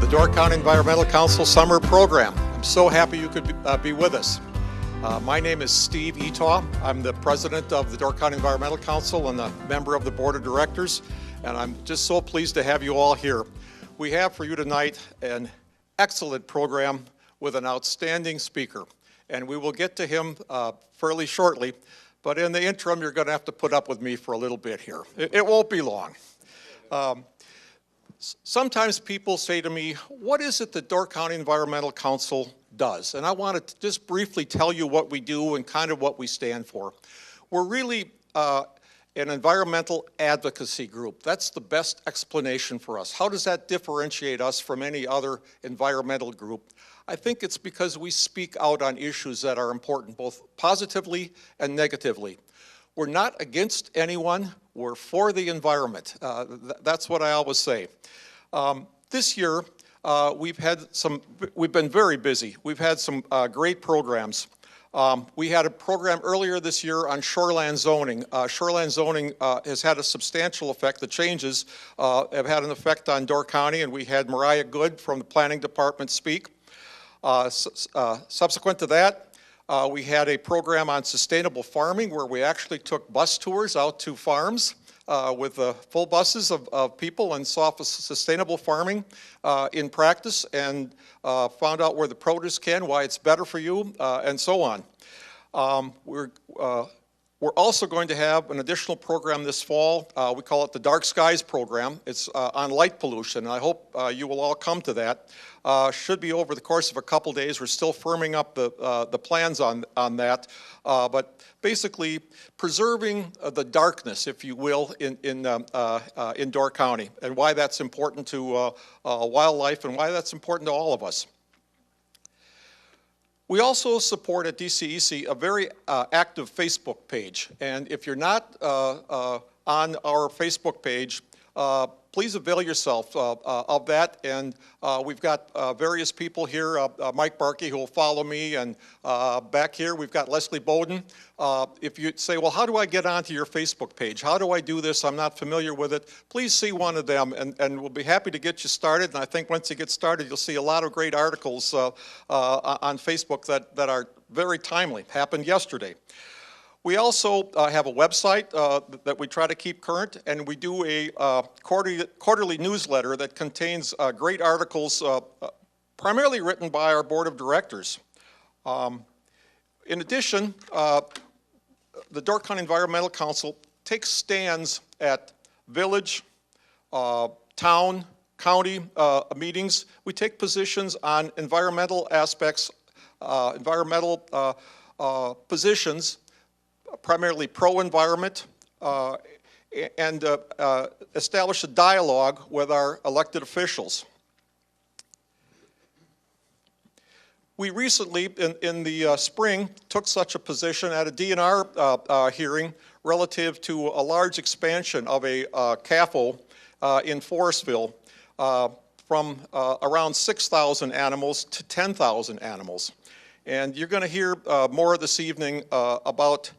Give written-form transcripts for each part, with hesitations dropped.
the Door County Environmental Council Summer Program. I'm so happy you could be with us. My name is Steve Etaw. I'm the president of the Door County Environmental Council and a member of the board of directors, and I'm just so pleased to have you all here. We have for you tonight an excellent program with an outstanding speaker, and we will get to him fairly shortly, but in the interim you're going to have to put up with me for a little bit here. It won't be long. Sometimes people say to me, what is it that Door County Environmental Council does? And I want to just briefly tell you what we do and kind of what we stand for. We're really an environmental advocacy group. That's the best explanation for us. How does that differentiate us from any other environmental group? I think it's because we speak out on issues that are important, both positively and negatively. We're not against anyone, we're for the environment. That's what I always say. This year, we've been very busy. We've had some great programs. We had a program earlier this year on shoreland zoning. Shoreland zoning has had a substantial effect. The changes have had an effect on Door County, and we had Mariah Good from the planning department speak. Subsequent to that, we had a program on sustainable farming where we actually took bus tours out to farms with full buses of people and saw sustainable farming in practice and found out where the produce can, why it's better for you, and so on. We're also going to have an additional program this fall. We call it the Dark Skies program. It's on light pollution, and I hope you will all come to that. Should be over the course of a couple days. We're still firming up the plans on that, but basically preserving the darkness, if you will, in Door County, and why that's important to wildlife and why that's important to all of us. We also support at DCEC a very active Facebook page, and if you're not on our Facebook page, please avail yourself of that, and we've got various people here, Mike Barkey, who will follow me, and back here we've got Leslie Bowden. If you say, well, how do I get onto your Facebook page? How do I do this? I'm not familiar with it. Please see one of them, and we'll be happy to get you started, and I think once you get started, you'll see a lot of great articles on Facebook that are very timely, happened yesterday. We also have a website that we try to keep current, and we do a quarterly newsletter that contains great articles primarily written by our board of directors. In addition, the Door County Environmental Council takes stands at village, town, county meetings. We take positions on environmental aspects, positions, primarily pro-environment, and establish a dialogue with our elected officials. We recently, in the spring, took such a position at a DNR hearing relative to a large expansion of a CAFO in Forestville from around 6,000 animals to 10,000 animals. And you're going to hear more this evening about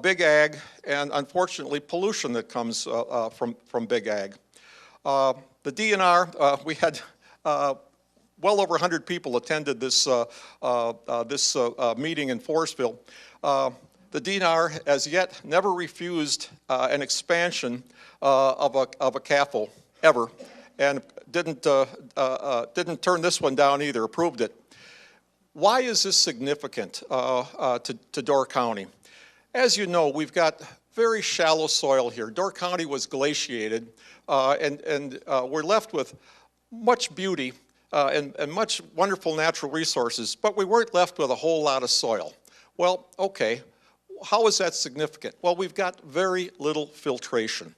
big ag and, unfortunately, pollution that comes from big ag. The DNR, we had well over 100 people attended this meeting in Forestville. The DNR has yet never refused an expansion of a CAFO ever, and didn't turn this one down either, approved it. Why is this significant to Door County? As you know, we've got very shallow soil here. Door County was glaciated, and we're left with much beauty and much wonderful natural resources, but we weren't left with a whole lot of soil. Well, okay, how is that significant? Well, we've got very little filtration.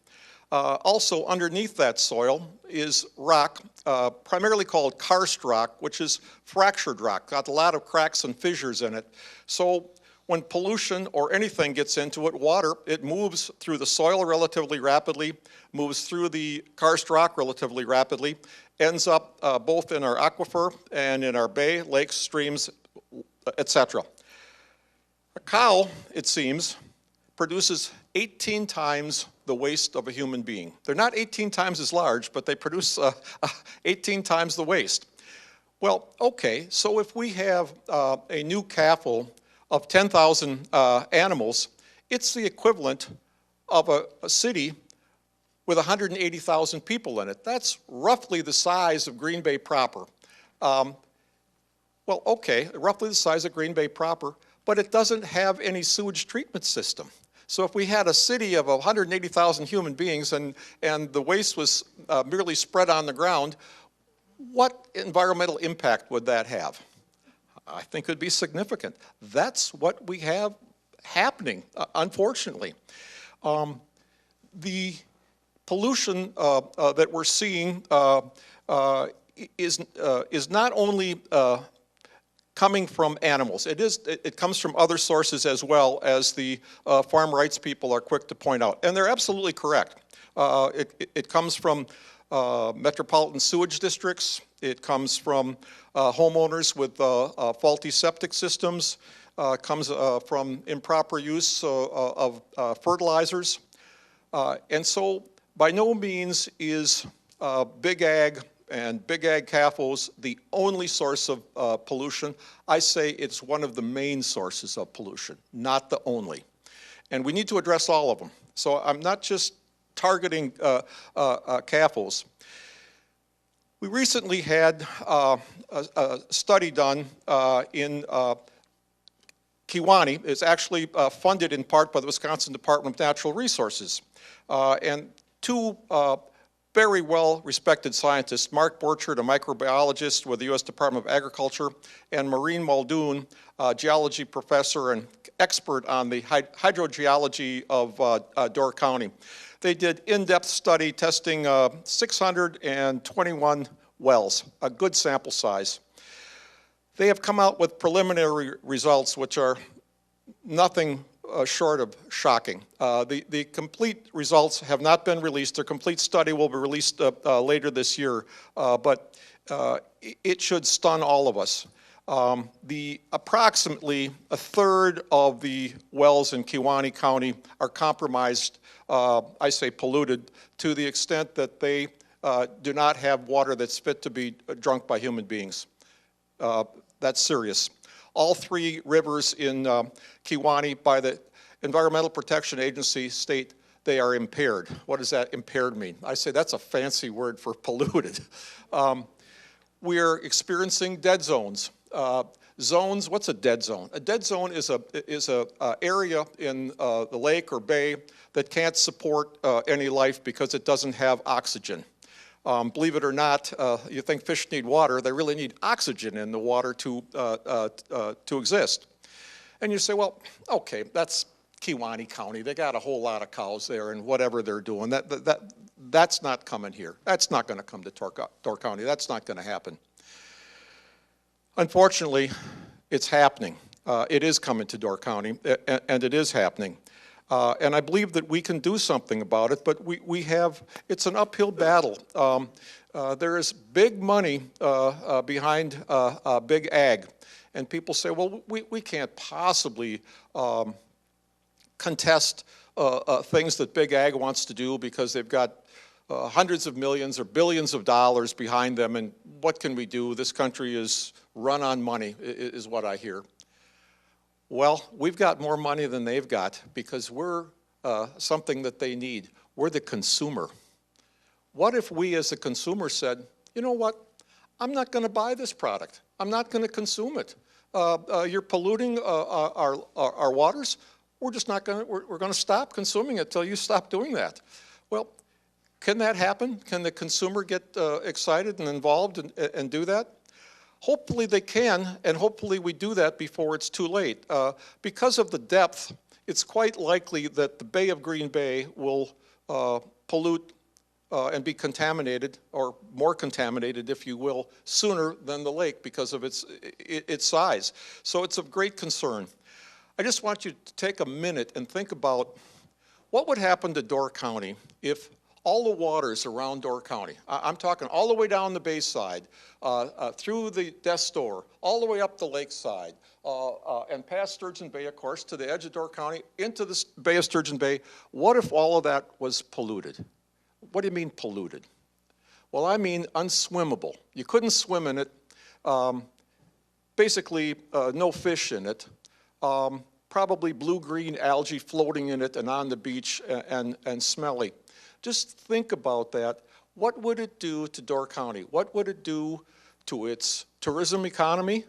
Also, underneath that soil is rock, primarily called karst rock, which is fractured rock, got a lot of cracks and fissures in it. So when pollution or anything gets into it, water, it moves through the soil relatively rapidly, moves through the karst rock relatively rapidly, ends up both in our aquifer and in our bay, lakes, streams, etc. A cow, it seems, produces 18 times the waste of a human being. They're not 18 times as large, but they produce 18 times the waste. Well, okay, so if we have a new CAFL of 10,000 animals, it's the equivalent of a city with 180,000 people in it. That's roughly the size of Green Bay proper. Well, okay, roughly the size of Green Bay proper, but it doesn't have any sewage treatment system. So if we had a city of 180,000 human beings and the waste was merely spread on the ground, what environmental impact would that have? I think it would be significant. That's what we have happening, unfortunately. The pollution that we're seeing is not only coming from animals. It comes from other sources as well, as the farm rights people are quick to point out. And they're absolutely correct. It comes from metropolitan sewage districts. It comes from homeowners with faulty septic systems. Comes from improper use of fertilizers. And so by no means is big ag and big ag CAFOs the only source of pollution. I say it's one of the main sources of pollution, not the only. And we need to address all of them. So I'm not just targeting CAFOs. We recently had a study done in Kewaunee. It's actually funded in part by the Wisconsin Department of Natural Resources. And two very well-respected scientists, Mark Borchert, a microbiologist with the U.S. Department of Agriculture, and Maureen Muldoon, a geology professor and expert on the hydrogeology of Door County. They did in-depth study testing 621 wells, a good sample size. They have come out with preliminary results which are nothing short of shocking. The complete results have not been released. Their complete study will be released later this year, but it should stun all of us. Approximately a third of the wells in Kewaunee County are compromised, I say polluted, to the extent that they do not have water that's fit to be drunk by human beings. That's serious. All three rivers in Kewaunee, by the Environmental Protection Agency, state they are impaired. What does that impaired mean? I say that's a fancy word for polluted. We're experiencing dead zones. Zones, what's a dead zone? A dead zone is a area in the lake or bay that can't support any life because it doesn't have oxygen. Believe it or not, you think fish need water, they really need oxygen in the water to exist. And you say, well, okay, that's Kewaunee County. They got a whole lot of cows there and whatever they're doing. That's not coming here. That's not going to come to Door County. That's not going to happen. Unfortunately, it's happening. It is coming to Door County, and it is happening. And I believe that we can do something about it, but it's an uphill battle. There is big money behind big ag. And people say, well, we can't possibly contest things that big ag wants to do because they've got hundreds of millions or billions of dollars behind them, and what can we do? This country is run on money, is what I hear. Well, we've got more money than they've got because we're something that they need. We're the consumer. What if we as a consumer said, you know what, I'm not going to buy this product. I'm not going to consume it. You're polluting our waters. We're just not going to, we're going to stop consuming it till you stop doing that. Well, can that happen? Can the consumer get excited and involved and do that? Hopefully they can, and hopefully we do that before it's too late. Because of the depth, it's quite likely that the Bay of Green Bay will pollute and be contaminated, or more contaminated, if you will, sooner than the lake because of its size. So it's of great concern. I just want you to take a minute and think about what would happen to Door County if all the waters around Door County, I'm talking all the way down the bay side, through the Death Store, all the way up the lakeside, and past Sturgeon Bay, of course, to the edge of Door County, into the Bay of Sturgeon Bay. What if all of that was polluted? What do you mean polluted? Well, I mean unswimmable. You couldn't swim in it. basically no fish in it, probably blue-green algae floating in it and on the beach and smelly. Just think about that. What would it do to Door County? What would it do to its tourism economy?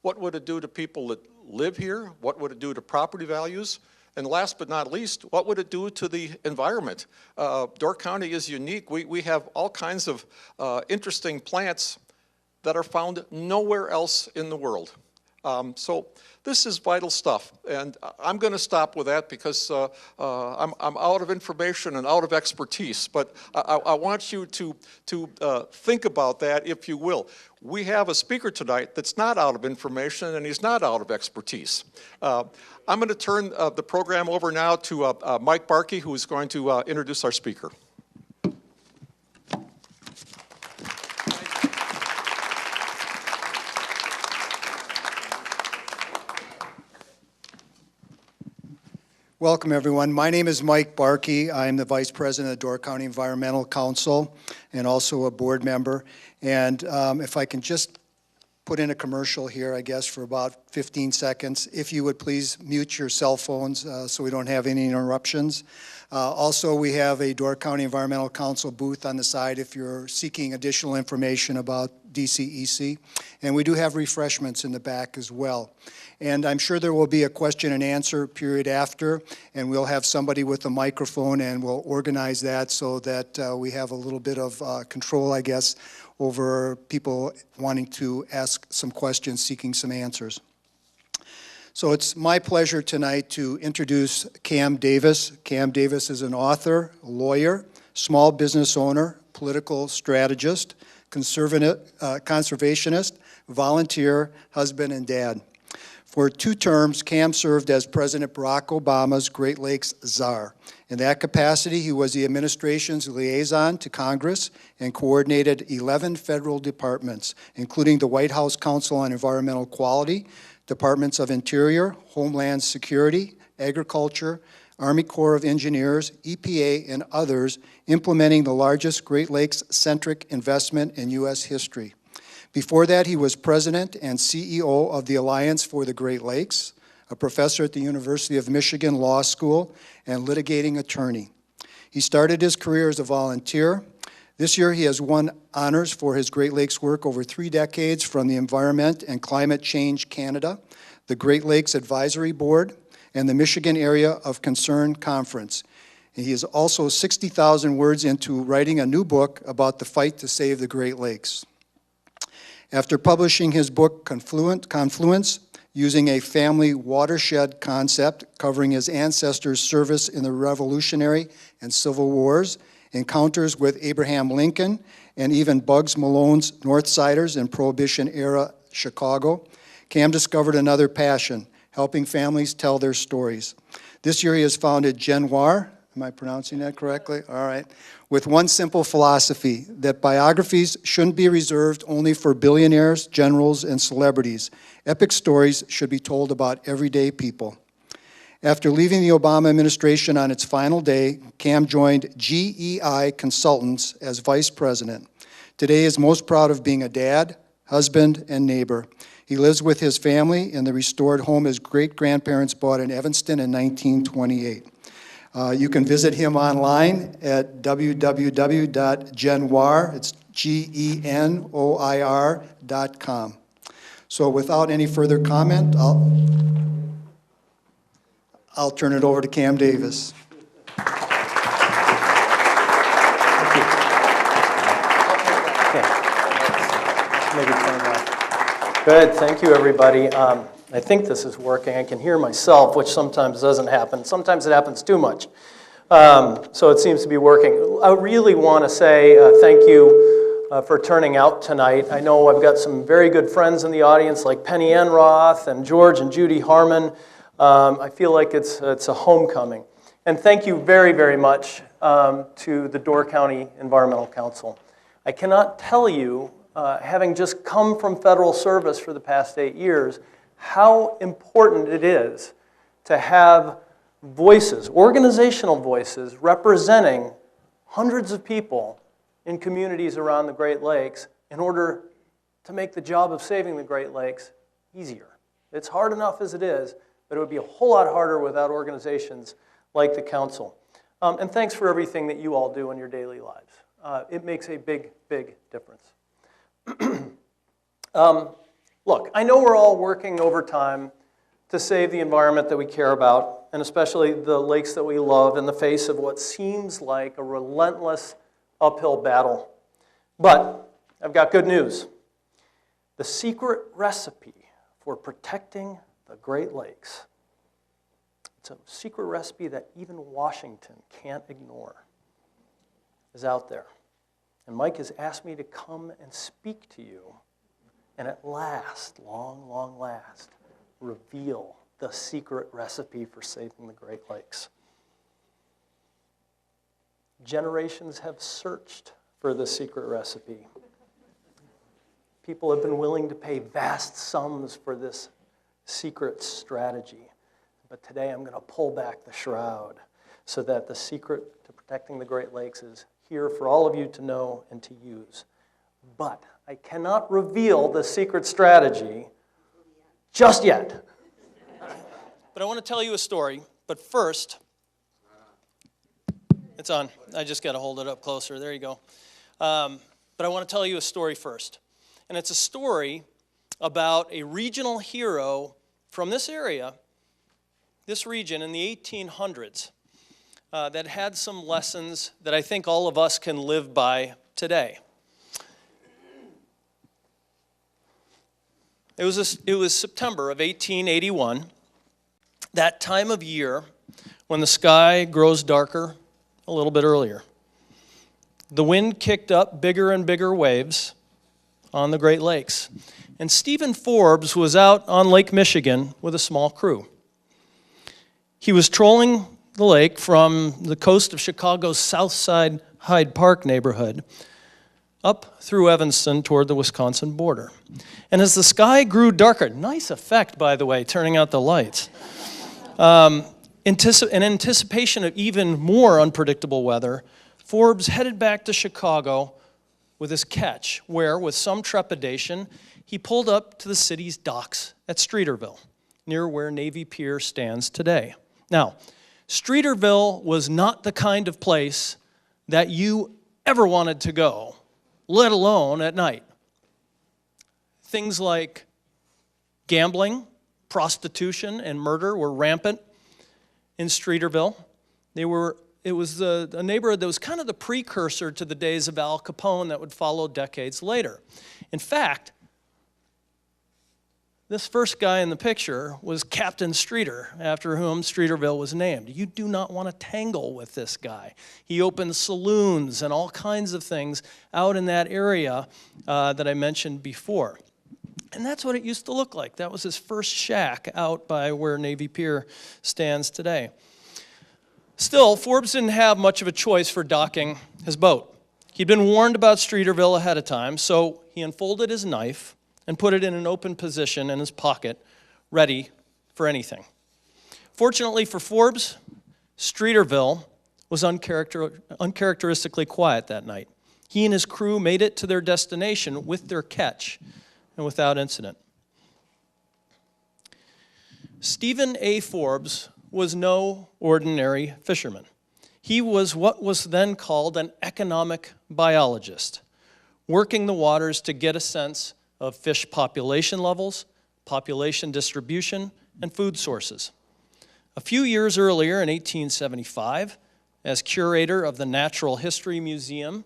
What would it do to people that live here? What would it do to property values? And last but not least, what would it do to the environment? Door County is unique. We have all kinds of interesting plants that are found nowhere else in the world. So this is vital stuff, and I'm going to stop with that because I'm out of information and out of expertise, but I want you to think about that, if you will. We have a speaker tonight that's not out of information and he's not out of expertise. I'm going to turn the program over now to Mike Barkey, who is going to introduce our speaker. Welcome, everyone. My name is Mike Barkey. I'm the Vice President of the Door County Environmental Council and also a board member. And if I can just put in a commercial here, I guess, for about 15 seconds. If you would please mute your cell phones so we don't have any interruptions. Also, we have a Door County Environmental Council booth on the side if you're seeking additional information about DCEC. And we do have refreshments in the back as well. And I'm sure there will be a question and answer period after, and we'll have somebody with a microphone and we'll organize that so that we have a little bit of control, I guess, over people wanting to ask some questions, seeking some answers. So it's my pleasure tonight to introduce Cam Davis. Cam Davis is an author, lawyer, small business owner, political strategist, conservationist, volunteer, husband, and dad. For 2 terms, Cam served as President Barack Obama's Great Lakes Czar. In that capacity, he was the administration's liaison to Congress and coordinated 11 federal departments, including the White House Council on Environmental Quality, Departments of Interior, Homeland Security, Agriculture, Army Corps of Engineers, EPA, and others, implementing the largest Great Lakes-centric investment in U.S. history. Before that, he was president and CEO of the Alliance for the Great Lakes, a professor at the University of Michigan Law School, and litigating attorney. He started his career as a volunteer. This year, he has won honors for his Great Lakes work over 3 decades from the Environment and Climate Change Canada, the Great Lakes Advisory Board, and the Michigan Area of Concern Conference. And he is also 60,000 words into writing a new book about the fight to save the Great Lakes. After publishing his book, Confluence, using a family watershed concept covering his ancestors' service in the Revolutionary and Civil Wars, encounters with Abraham Lincoln, and even Bugs Malone's Northsiders in Prohibition-era Chicago, Cam discovered another passion, helping families tell their stories. This year he has founded Genoir, am I pronouncing that correctly? All right. With one simple philosophy, that biographies shouldn't be reserved only for billionaires, generals, and celebrities. Epic stories should be told about everyday people. After leaving the Obama administration on its final day, Cam joined GEI Consultants as vice president. Today he is most proud of being a dad, husband, and neighbor. He lives with his family in the restored home his great-grandparents bought in Evanston in 1928. You can visit him online at www.genoir, it's GENOIR.com. So without any further comment, I'll turn it over to Cam Davis. Good, thank you, everybody. I think this is working. I can hear myself, which sometimes doesn't happen. Sometimes it happens too much. So it seems to be working. I really want to say thank you for turning out tonight. I know I've got some very good friends in the audience, like Penny Ann Roth and George and Judy Harmon. I feel like it's a homecoming. And thank you very, very much to the Door County Environmental Council. I cannot tell you, having just come from federal service for the past 8 years, how important it is to have voices, organizational voices, representing hundreds of people in communities around the Great Lakes in order to make the job of saving the Great Lakes easier. It's hard enough as it is, but it would be a whole lot harder without organizations like the Council. And thanks for everything that you all do in your daily lives. It makes a big, big difference. Look, I know we're all working overtime to save the environment that we care about, and especially the lakes that we love in the face of what seems like a relentless uphill battle. But I've got good news. The secret recipe for protecting the Great Lakes, it's a secret recipe that even Washington can't ignore, is out there. And Mike has asked me to come and speak to you and at last, long last, reveal the secret recipe for saving the Great Lakes. Generations have searched for the secret recipe. People have been willing to pay vast sums for this secret strategy. But today I'm going to pull back the shroud so that the secret to protecting the Great Lakes is here for all of you to know and to use. But I cannot reveal the secret strategy just yet. But I want to tell you a story. But first, it's on. I just got to hold it up closer. There you go. But I want to tell you a story first. And it's a story about a regional hero from this area, this region in the 1800s, that had some lessons that I think all of us can live by today. It was September of 1881, that time of year when the sky grows darker a little bit earlier. The wind kicked up bigger and bigger waves on the Great Lakes. And Stephen Forbes was out on Lake Michigan with a small crew. He was trolling the lake from the coast of Chicago's South Side Hyde Park neighborhood up through Evanston toward the Wisconsin border. And as the sky grew darker, nice effect, by the way, turning out the lights, in anticipation of even more unpredictable weather, Forbes headed back to Chicago with his catch, where, with some trepidation, he pulled up to the city's docks at Streeterville, near where Navy Pier stands today. Now, Streeterville was not the kind of place that you ever wanted to go, let alone at night. Things like gambling, prostitution, and murder were rampant in Streeterville. It was a neighborhood that was kind of the precursor to the days of Al Capone that would follow decades later. In fact, this first guy in the picture was Captain Streeter, after whom Streeterville was named. You do not want to tangle with this guy. He opened saloons and all kinds of things out in that area that I mentioned before. And that's what it used to look like. That was his first shack out by where Navy Pier stands today. Still, Forbes didn't have much of a choice for docking his boat. He'd been warned about Streeterville ahead of time, so he unfolded his knife and put it in an open position in his pocket, ready for anything. Fortunately for Forbes, Streeterville was uncharacteristically quiet that night. He and his crew made it to their destination with their catch and without incident. Stephen A. Forbes was no ordinary fisherman. He was what was then called an economic biologist, working the waters to get a sense of fish population levels, population distribution, and food sources. A few years earlier, in 1875, as curator of the Natural History Museum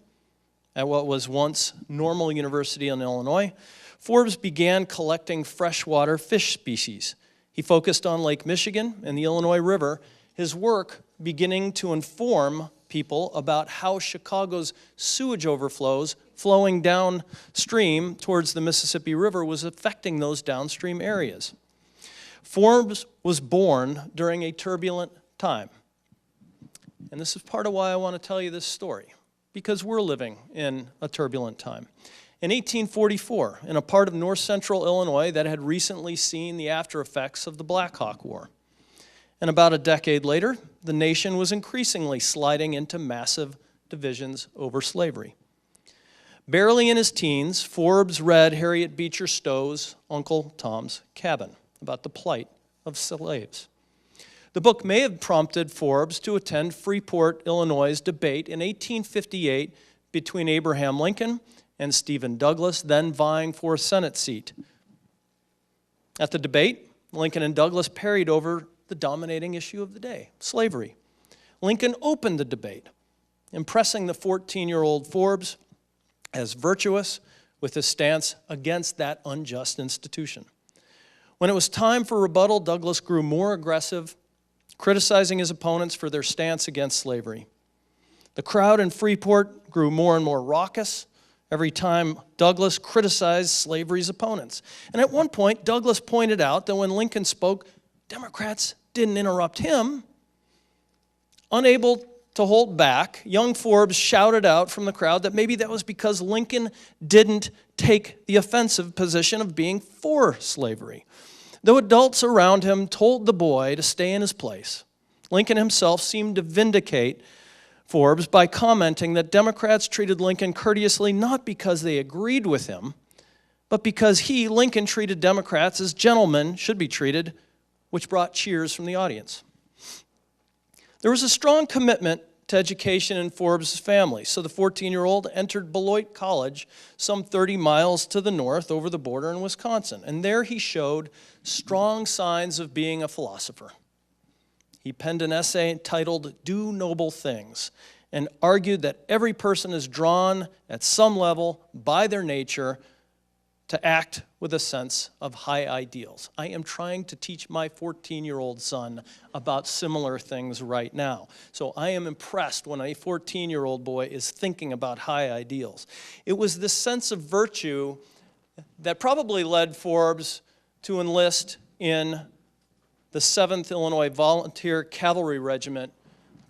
at what was once Normal University in Illinois, Forbes began collecting freshwater fish species. He focused on Lake Michigan and the Illinois River, his work beginning to inform people about how Chicago's sewage overflows flowing downstream towards the Mississippi River was affecting those downstream areas. Forbes was born during a turbulent time. And this is part of why I want to tell you this story, because we're living in a turbulent time. In 1844, in a part of north central Illinois that had recently seen the after effects of the Black Hawk War. And about a decade later, the nation was increasingly sliding into massive divisions over slavery. Barely in his teens, Forbes read Harriet Beecher Stowe's Uncle Tom's Cabin about the plight of slaves. The book may have prompted Forbes to attend Freeport, Illinois' debate in 1858 between Abraham Lincoln and Stephen Douglas, then vying for a Senate seat. At the debate, Lincoln and Douglas parried over the dominating issue of the day, slavery. Lincoln opened the debate, impressing the 14-year-old Forbes as virtuous with his stance against that unjust institution. When it was time for rebuttal, Douglas grew more aggressive, criticizing his opponents for their stance against slavery. The crowd in Freeport grew more and more raucous every time Douglas criticized slavery's opponents. And at one point, Douglas pointed out that when Lincoln spoke, Democrats didn't interrupt him. Unable to hold back, young Forbes shouted out from the crowd that maybe that was because Lincoln didn't take the offensive position of being for slavery. Though adults around him told the boy to stay in his place, Lincoln himself seemed to vindicate Forbes by commenting that Democrats treated Lincoln courteously not because they agreed with him, but because he, Lincoln, treated Democrats as gentlemen should be treated, which brought cheers from the audience. There was a strong commitment to education in Forbes' family, so the 14-year-old entered Beloit College some 30 miles to the north over the border in Wisconsin, and there he showed strong signs of being a philosopher. He penned an essay entitled "Do Noble Things" and argued that every person is drawn at some level by their nature to act with a sense of high ideals. I am trying to teach my 14-year-old son about similar things right now. So I am impressed when a 14-year-old boy is thinking about high ideals. It was this sense of virtue that probably led Forbes to enlist in the 7th Illinois Volunteer Cavalry Regiment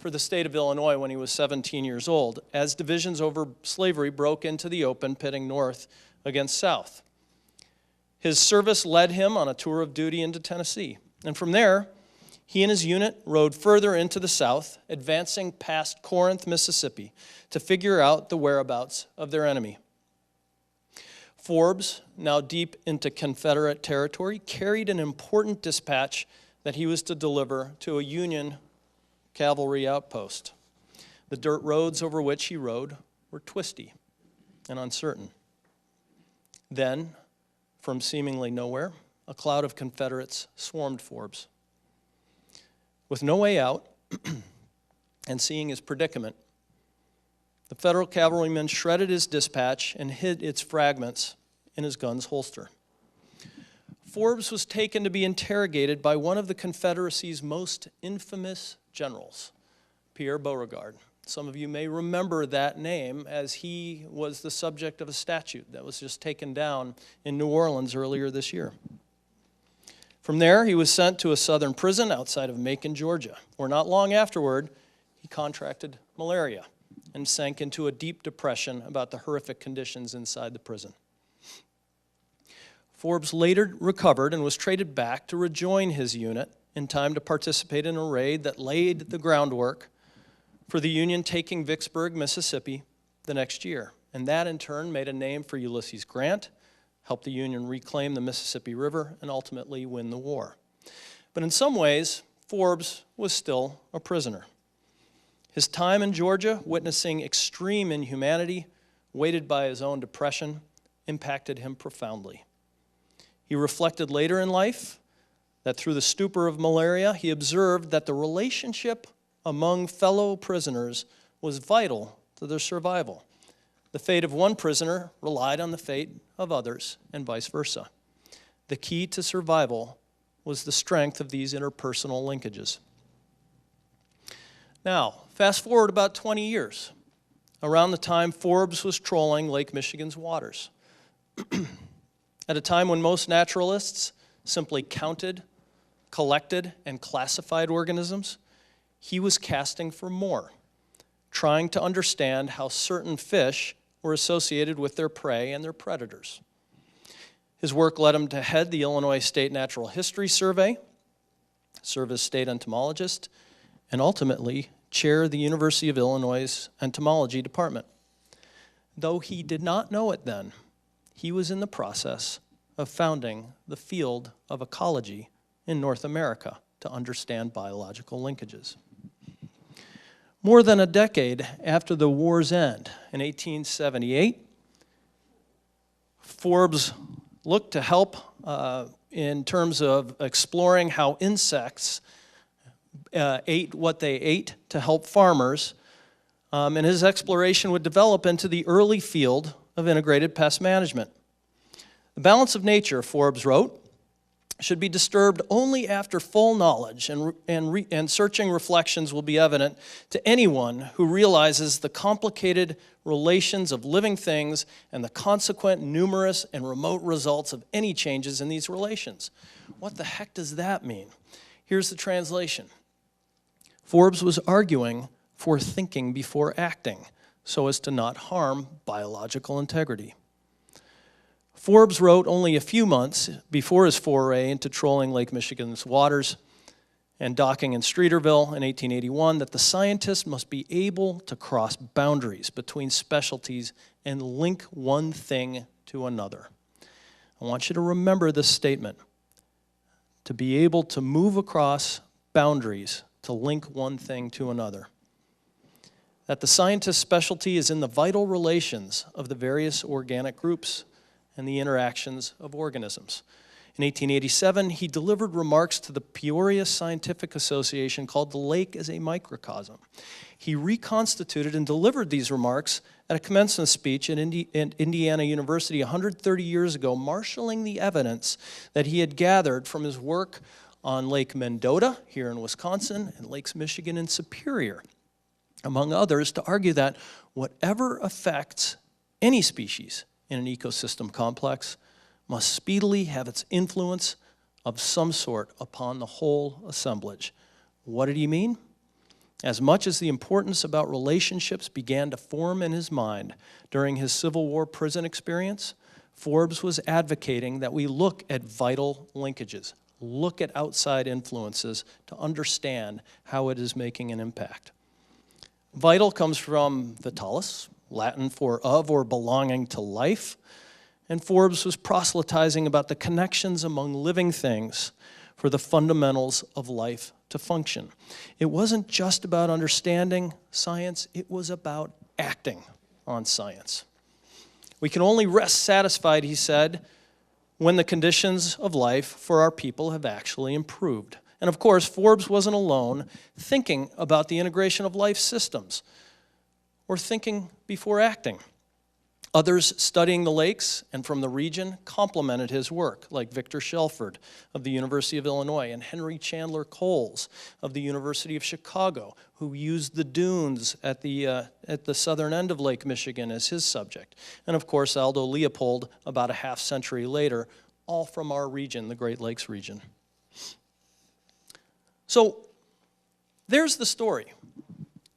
for the state of Illinois when he was 17 years old, as divisions over slavery broke into the open, pitting North against South. His service led him on a tour of duty into Tennessee. And from there, he and his unit rode further into the South, advancing past Corinth, Mississippi, to figure out the whereabouts of their enemy. Forbes, now deep into Confederate territory, carried an important dispatch that he was to deliver to a Union cavalry outpost. The dirt roads over which he rode were twisty and uncertain. Then, from seemingly nowhere, a cloud of Confederates swarmed Forbes. With no way out, and seeing his predicament, the Federal cavalryman shredded his dispatch and hid its fragments in his gun's holster. Forbes was taken to be interrogated by one of the Confederacy's most infamous generals, Pierre Beauregard. Some of you may remember that name, as he was the subject of a statute that was just taken down in New Orleans earlier this year. From there, he was sent to a southern prison outside of Macon, Georgia, where not long afterward, he contracted malaria and sank into a deep depression about the horrific conditions inside the prison. Forbes later recovered and was traded back to rejoin his unit in time to participate in a raid that laid the groundwork for the Union taking Vicksburg, Mississippi, the next year. And that, in turn, made a name for Ulysses Grant, helped the Union reclaim the Mississippi River, and ultimately win the war. But in some ways, Forbes was still a prisoner. His time in Georgia, witnessing extreme inhumanity, weighted by his own depression, impacted him profoundly. He reflected later in life that through the stupor of malaria, he observed that the relationship among fellow prisoners was vital to their survival. The fate of one prisoner relied on the fate of others, and vice versa. The key to survival was the strength of these interpersonal linkages. Now, fast forward about 20 years, around the time Forbes was trolling Lake Michigan's waters. At a time when most naturalists simply counted, collected, and classified organisms, he was casting for more, trying to understand how certain fish were associated with their prey and their predators. His work led him to head the Illinois State Natural History Survey, serve as state entomologist, and ultimately chair the University of Illinois' entomology department. Though he did not know it then, he was in the process of founding the field of ecology in North America to understand biological linkages. More than a decade after the war's end, in 1878, Forbes looked to help in terms of exploring how insects ate what they ate to help farmers, and his exploration would develop into the early field of integrated pest management. The balance of nature, Forbes wrote, should be disturbed only after full knowledge and searching reflections will be evident to anyone who realizes the complicated relations of living things and the consequent numerous and remote results of any changes in these relations. What the heck does that mean? Here's the translation. Forbes was arguing for thinking before acting so as to not harm biological integrity. Forbes wrote only a few months before his foray into trolling Lake Michigan's waters and docking in Streeterville in 1881 that the scientist must be able to cross boundaries between specialties and link one thing to another. I want you to remember this statement. To be able to move across boundaries, to link one thing to another. That the scientist's specialty is in the vital relations of the various organic groups and the interactions of organisms. In 1887, he delivered remarks to the Peoria Scientific Association called The Lake as a Microcosm. He reconstituted and delivered these remarks at a commencement speech at Indiana University 130 years ago, marshaling the evidence that he had gathered from his work on Lake Mendota here in Wisconsin and Lakes Michigan and Superior, among others, to argue that whatever affects any species in an ecosystem complex must speedily have its influence of some sort upon the whole assemblage. What did he mean? As much as the importance about relationships began to form in his mind during his Civil War prison experience, Forbes was advocating that we look at vital linkages, look at outside influences to understand how it is making an impact. Vital comes from vitalis, Latin for of or belonging to life, and Forbes was proselytizing about the connections among living things for the fundamentals of life to function. It wasn't just about understanding science, it was about acting on science. We can only rest satisfied, he said, when the conditions of life for our people have actually improved. And of course, Forbes wasn't alone thinking about the integration of life systems or thinking before acting. Others studying the lakes and from the region complemented his work, like Victor Shelford of the University of Illinois and Henry Chandler Coles of the University of Chicago, who used the dunes at the southern end of Lake Michigan as his subject. And of course, Aldo Leopold, about a half century later, all from our region, the Great Lakes region. So there's the story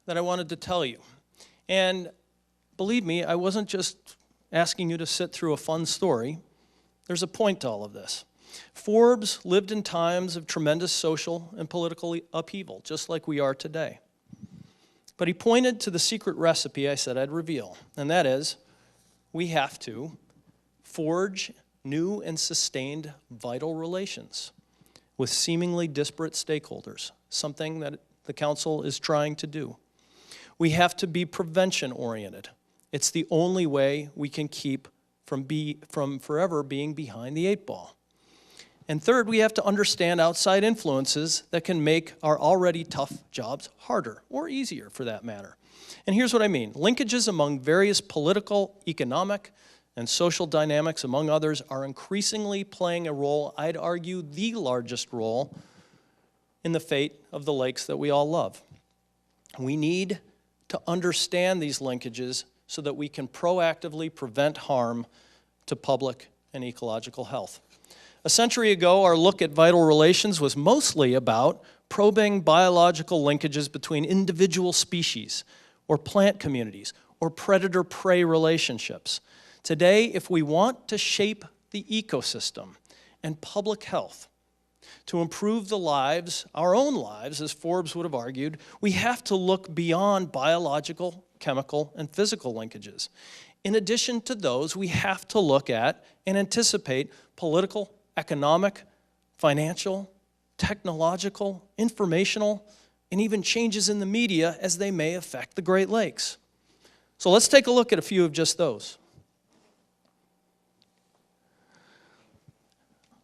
that I wanted to tell you. And believe me, I wasn't just asking you to sit through a fun story. There's a point to all of this. Forbes lived in times of tremendous social and political upheaval, just like we are today. But he pointed to the secret recipe I said I'd reveal, and that is, we have to forge new and sustained vital relations with seemingly disparate stakeholders, something that the council is trying to do. We have to be prevention-oriented. It's the only way we can keep from forever being behind the eight ball. And third, we have to understand outside influences that can make our already tough jobs harder, or easier for that matter. And here's what I mean. Linkages among various political, economic, and social dynamics, among others, are increasingly playing a role, I'd argue the largest role, in the fate of the lakes that we all love. We need to understand these linkages so that we can proactively prevent harm to public and ecological health. A century ago, our look at vital relations was mostly about probing biological linkages between individual species or plant communities or predator-prey relationships. Today, if we want to shape the ecosystem and public health to improve the lives, our own lives, as Forbes would have argued, we have to look beyond biological, chemical, and physical linkages. In addition to those, we have to look at and anticipate political, economic, financial, technological, informational, and even changes in the media as they may affect the Great Lakes. So let's take a look at a few of just those.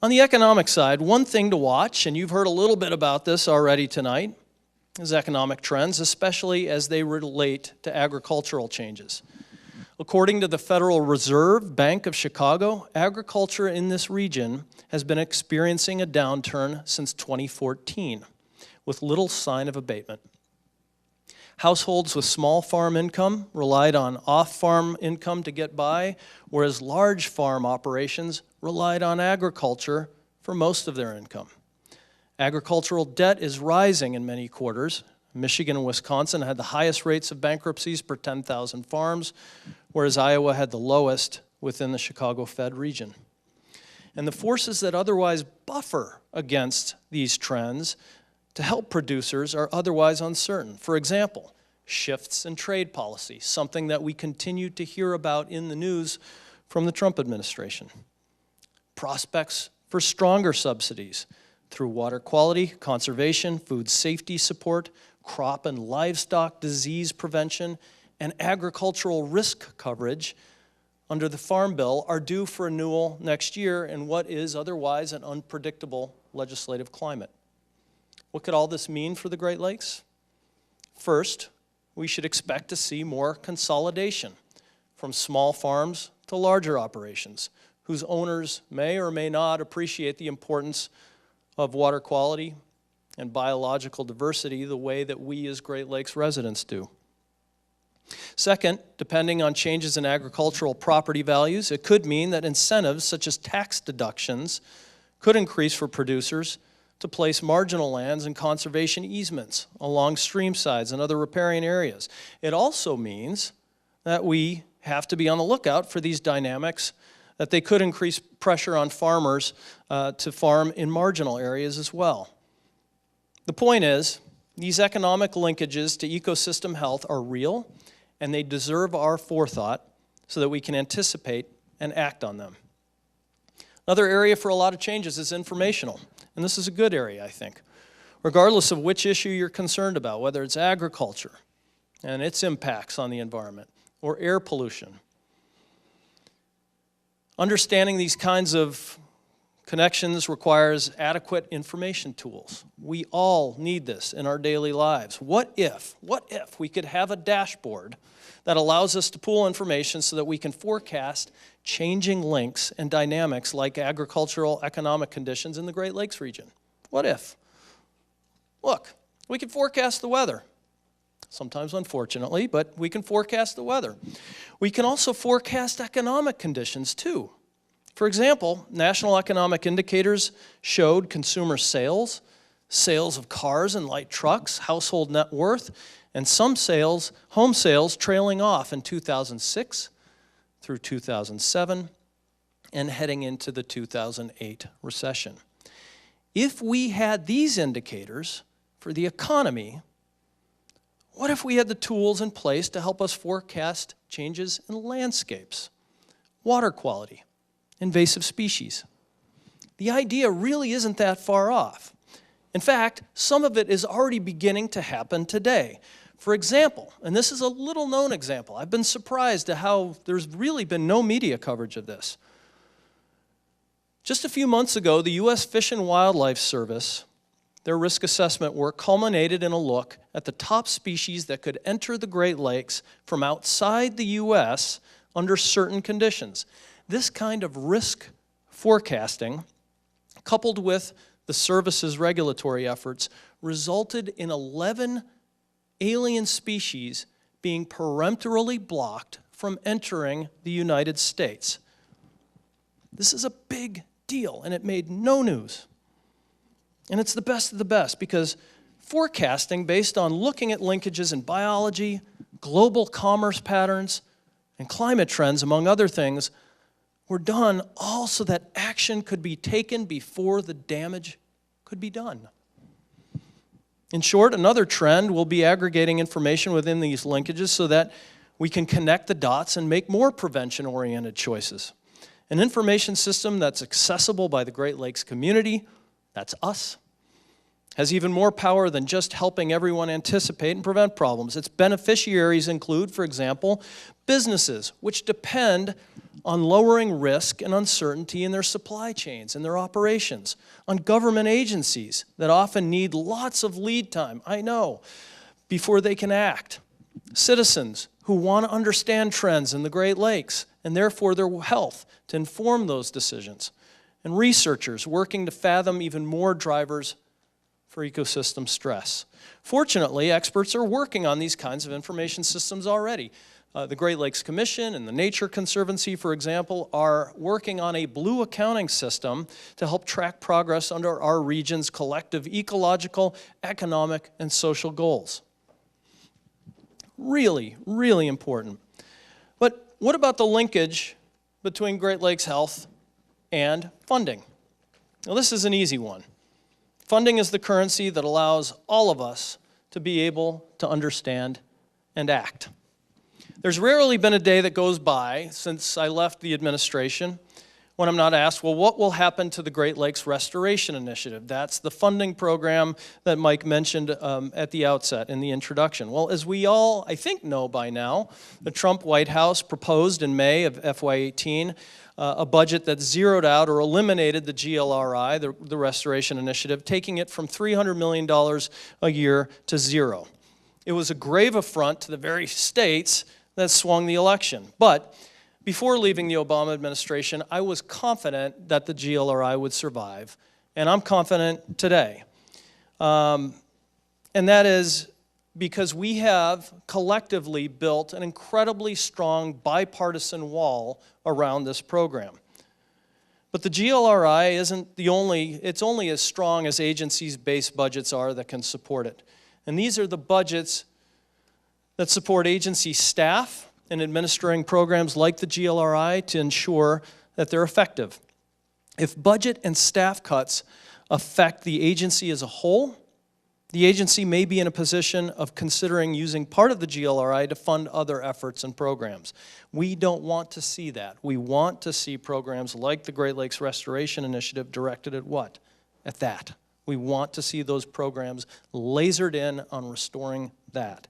On the economic side, one thing to watch, and you've heard a little bit about this already tonight, is economic trends, especially as they relate to agricultural changes. According to the Federal Reserve Bank of Chicago, agriculture in this region has been experiencing a downturn since 2014, with little sign of abatement. Households with small farm income relied on off-farm income to get by, whereas large farm operations relied on agriculture for most of their income. Agricultural debt is rising in many quarters. Michigan and Wisconsin had the highest rates of bankruptcies per 10,000 farms, whereas Iowa had the lowest within the Chicago Fed region. And the forces that otherwise buffer against these trends to help producers are otherwise uncertain. For example, shifts in trade policy, something that we continue to hear about in the news from the Trump administration. Prospects for stronger subsidies through water quality, conservation, food safety support, crop and livestock disease prevention, and agricultural risk coverage under the Farm Bill are due for renewal next year in what is otherwise an unpredictable legislative climate. What could all this mean for the Great Lakes? First, we should expect to see more consolidation from small farms to larger operations, whose owners may or may not appreciate the importance of water quality and biological diversity the way that we as Great Lakes residents do. Second, depending on changes in agricultural property values, it could mean that incentives such as tax deductions could increase for producers to place marginal lands and conservation easements along stream sides and other riparian areas. It also means that we have to be on the lookout for these dynamics, that they could increase pressure on farmers to farm in marginal areas as well. The point is, these economic linkages to ecosystem health are real, and they deserve our forethought so that we can anticipate and act on them. Another area for a lot of changes is informational, and this is a good area, I think. Regardless of which issue you're concerned about, whether it's agriculture and its impacts on the environment, or air pollution, understanding these kinds of connections requires adequate information tools. We all need this in our daily lives. What if we could have a dashboard that allows us to pull information so that we can forecast changing links and dynamics like agricultural economic conditions in the Great Lakes region? What if? Look, we can forecast the weather. Sometimes unfortunately, but we can forecast the weather. We can also forecast economic conditions too. For example, national economic indicators showed consumer sales, sales of cars and light trucks, household net worth, and some sales, home sales, trailing off in 2006 through 2007 and heading into the 2008 recession. If we had these indicators for the economy, what if we had the tools in place to help us forecast changes in landscapes, water quality, invasive species? The idea really isn't that far off. In fact, some of it is already beginning to happen today. For example, and this is a little known example, I've been surprised at how there's really been no media coverage of this. Just a few months ago, the U.S. Fish and Wildlife Service, their risk assessment work culminated in a look at the top species that could enter the Great Lakes from outside the U.S. under certain conditions. This kind of risk forecasting, coupled with the service's regulatory efforts, resulted in 11 alien species being peremptorily blocked from entering the United States. This is a big deal, and it made no news. And it's the best of the best, because forecasting based on looking at linkages in biology, global commerce patterns, and climate trends, among other things, were done all so that action could be taken before the damage could be done. In short, another trend will be aggregating information within these linkages so that We can connect the dots and make more prevention-oriented choices. An information system that's accessible by the Great Lakes community, that's us, has even more power than just helping everyone anticipate and prevent problems. Its beneficiaries include, for example, businesses, which depend on lowering risk and uncertainty in their supply chains and their operations, on government agencies that often need lots of lead time, I know, before they can act, citizens who want to understand trends in the Great Lakes and therefore their health to inform those decisions, and researchers working to fathom even more drivers for ecosystem stress. Fortunately, experts are working on these kinds of information systems already. The Great Lakes Commission and the Nature Conservancy, for example, are working on a blue accounting system to help track progress under our region's collective ecological, economic, and social goals. Really, really important. But what about the linkage between Great Lakes health and funding? Now, this is an easy one. Funding is the currency that allows all of us to be able to understand and act. There's rarely been a day that goes by since I left the administration when I'm not asked, well, what will happen to the Great Lakes Restoration Initiative? That's the funding program that Mike mentioned at the outset in the introduction. Well, as we all, I think, know by now, the Trump White House proposed in May of FY18 a budget that zeroed out or eliminated the GLRI, the Restoration Initiative, taking it from $300 million a year to zero. It was a grave affront to the very states that swung the election. But before leaving the Obama administration, I was confident that the GLRI would survive, and I'm confident today. And that is because we have collectively built an incredibly strong bipartisan wall around this program. But the GLRI isn't it's only as strong as agencies' base budgets are that can support it. And these are the budgets that support agency staff in administering programs like the GLRI to ensure that they're effective. If budget and staff cuts affect the agency as a whole, the agency may be in a position of considering using part of the GLRI to fund other efforts and programs. We don't want to see that. We want to see programs like the Great Lakes Restoration Initiative directed at what? At that. We want to see those programs lasered in on restoring that.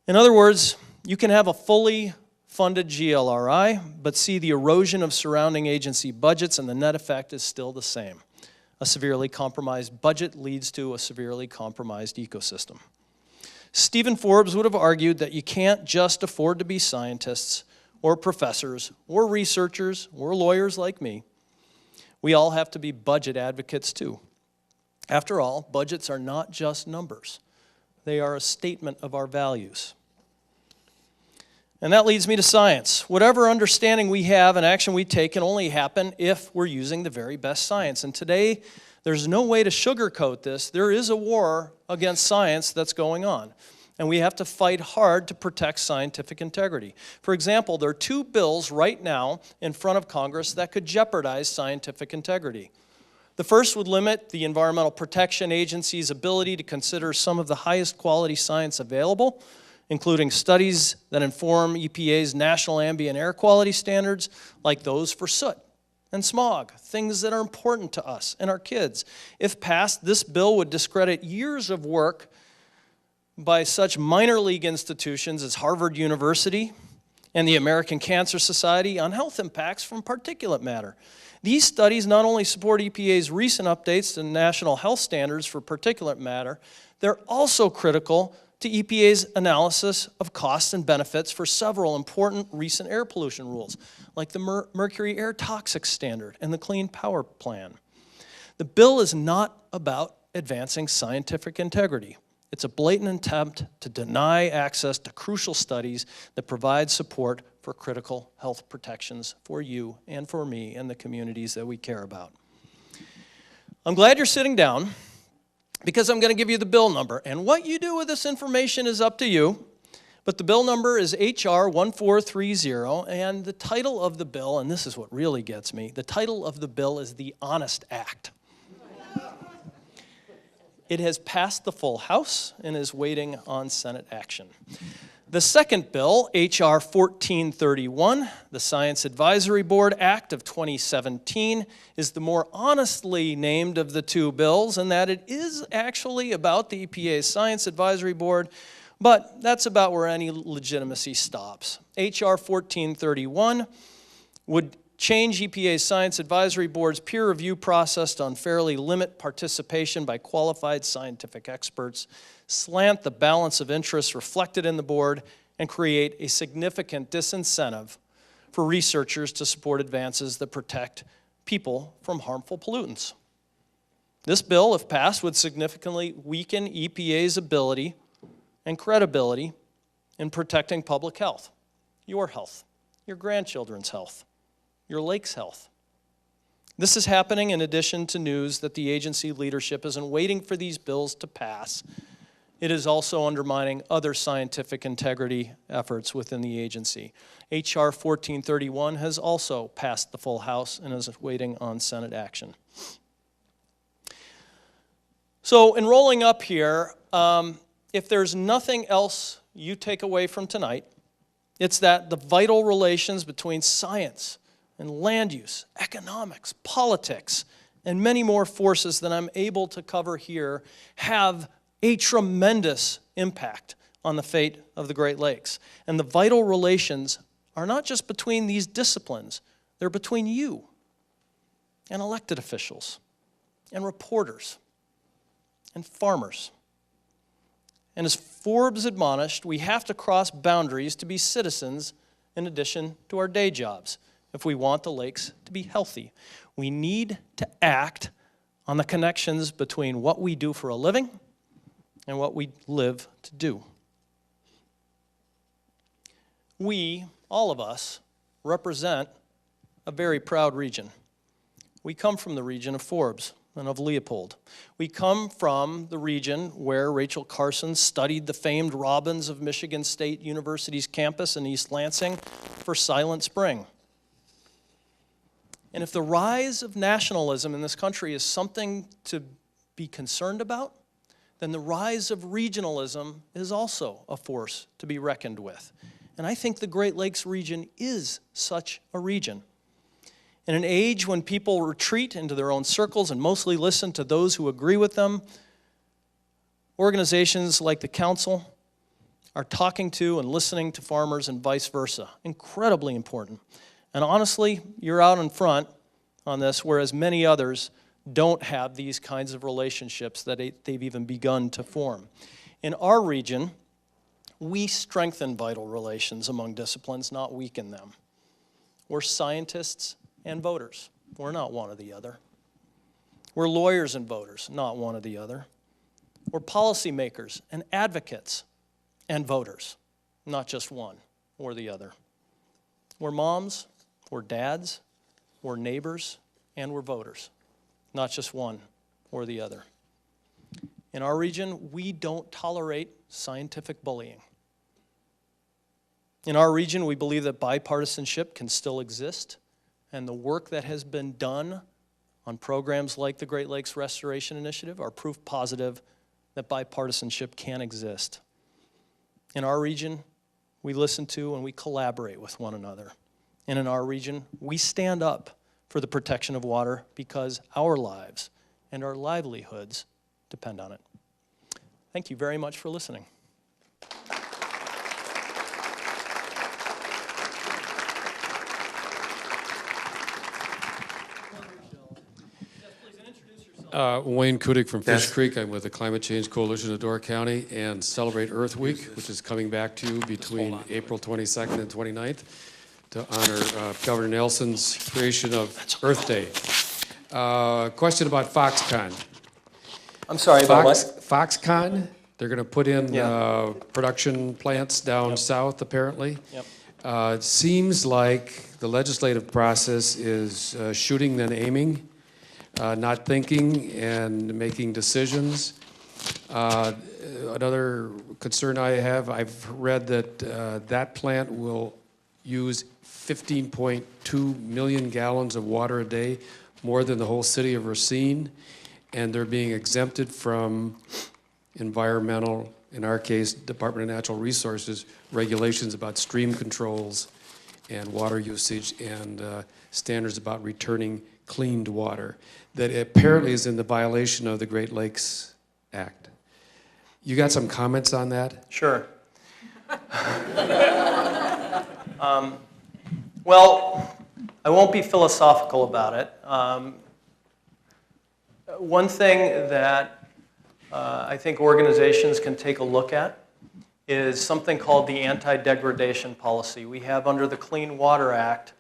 In other words, you can have a fully funded GLRI, but see the erosion of surrounding agency budgets, and the net effect is still the same. A severely compromised budget leads to a severely compromised ecosystem. Stephen Forbes would have argued that you can't just afford to be scientists or professors or researchers or lawyers like me. We all have to be budget advocates too. After all, budgets are not just numbers. They are a statement of our values. And that leads me to science. Whatever understanding we have and action we take can only happen if we're using the very best science. And today, there's no way to sugarcoat this. There is a war against science that's going on. And we have to fight hard to protect scientific integrity. For example, there are 2 bills right now in front of Congress that could jeopardize scientific integrity. The first would limit the Environmental Protection Agency's ability to consider some of the highest quality science available, including studies that inform EPA's national ambient air quality standards, like those for soot and smog, things that are important to us and our kids. If passed, this bill would discredit years of work by such minor league institutions as Harvard University and the American Cancer Society on health impacts from particulate matter. These studies not only support EPA's recent updates to national health standards for particulate matter, they're also critical to EPA's analysis of costs and benefits for several important recent air pollution rules, like the Mercury Air Toxics Standard and the Clean Power Plan. The bill is not about advancing scientific integrity. It's a blatant attempt to deny access to crucial studies that provide support for critical health protections for you and for me and the communities that we care about. I'm glad you're sitting down, because I'm going to give you the bill number. And what you do with this information is up to you. But the bill number is HR 1430, and the title of the bill, and this is what really gets me, the title of the bill is the Honest Act. It has passed the full House and is waiting on Senate action. The second bill, H.R. 1431, the Science Advisory Board Act of 2017, is the more honestly named of the two bills in that it is actually about the EPA's Science Advisory Board, but that's about where any legitimacy stops. H.R. 1431 would change EPA's Science Advisory Board's peer review process to unfairly limit participation by qualified scientific experts, slant the balance of interests reflected in the board, and create a significant disincentive for researchers to support advances that protect people from harmful pollutants. This bill, if passed, would significantly weaken EPA's ability and credibility in protecting public health, your grandchildren's health, your lake's health. This is happening in addition to news that the agency leadership isn't waiting for these bills to pass. It is also undermining other scientific integrity efforts within the agency. H.R. 1431 has also passed the full House and is waiting on Senate action. So in rolling up here, if there's nothing else you take away from tonight, it's that the vital relations between science and land use, economics, politics, and many more forces than I'm able to cover here have a tremendous impact on the fate of the Great Lakes. And the vital relations are not just between these disciplines, they're between you and elected officials and reporters and farmers. And as Forbes admonished, we have to cross boundaries to be citizens in addition to our day jobs if we want the lakes to be healthy. We need to act on the connections between what we do for a living and what we live to do. We, all of us, represent a very proud region. We come from the region of Forbes and of Leopold. We come from the region where Rachel Carson studied the famed robins of Michigan State University's campus in East Lansing for Silent Spring. And if the rise of nationalism in this country is something to be concerned about, then the rise of regionalism is also a force to be reckoned with. And I think the Great Lakes region is such a region. In an age when people retreat into their own circles and mostly listen to those who agree with them, organizations like the Council are talking to and listening to farmers and vice versa. Incredibly important. And honestly, you're out in front on this, whereas many others don't have these kinds of relationships that they've even begun to form. In our region, we strengthen vital relations among disciplines, not weaken them. We're scientists and voters. We're not one or the other. We're lawyers and voters, not one or the other. We're policymakers and advocates and voters, not just one or the other. We're moms, we're dads, we're neighbors, and we're voters, not just one or the other. In our region, we don't tolerate scientific bullying. In our region, we believe that bipartisanship can still exist, and the work that has been done on programs like the Great Lakes Restoration Initiative are proof positive that bipartisanship can exist. In our region, we listen to and we collaborate with one another. And in our region, we stand up for the protection of water because our lives and our livelihoods depend on it. Thank you very much for listening. Wayne Kudig from Fish Creek. I'm with the Climate Change Coalition of Door County and Celebrate Earth Week, which is coming back to you between April 22nd and 29th to honor Governor Nelson's creation of Earth Day. Question about Foxconn. I'm sorry, about what? Foxconn, they're going to put in production plants down south, apparently. Yep. It seems like the legislative process is shooting then aiming. Not thinking and making decisions. Another concern I have, I've read that that plant will use 15.2 million gallons of water a day, more than the whole city of Racine, and they're being exempted from environmental in our case, Department of Natural Resources, regulations about stream controls and water usage and standards about returning cleaned water that apparently is in the violation of the Great Lakes Act. You got some comments on that? Sure. Well, I won't be philosophical about it. One thing that I think organizations can take a look at is something called the anti-degradation policy. We have under the Clean Water Act,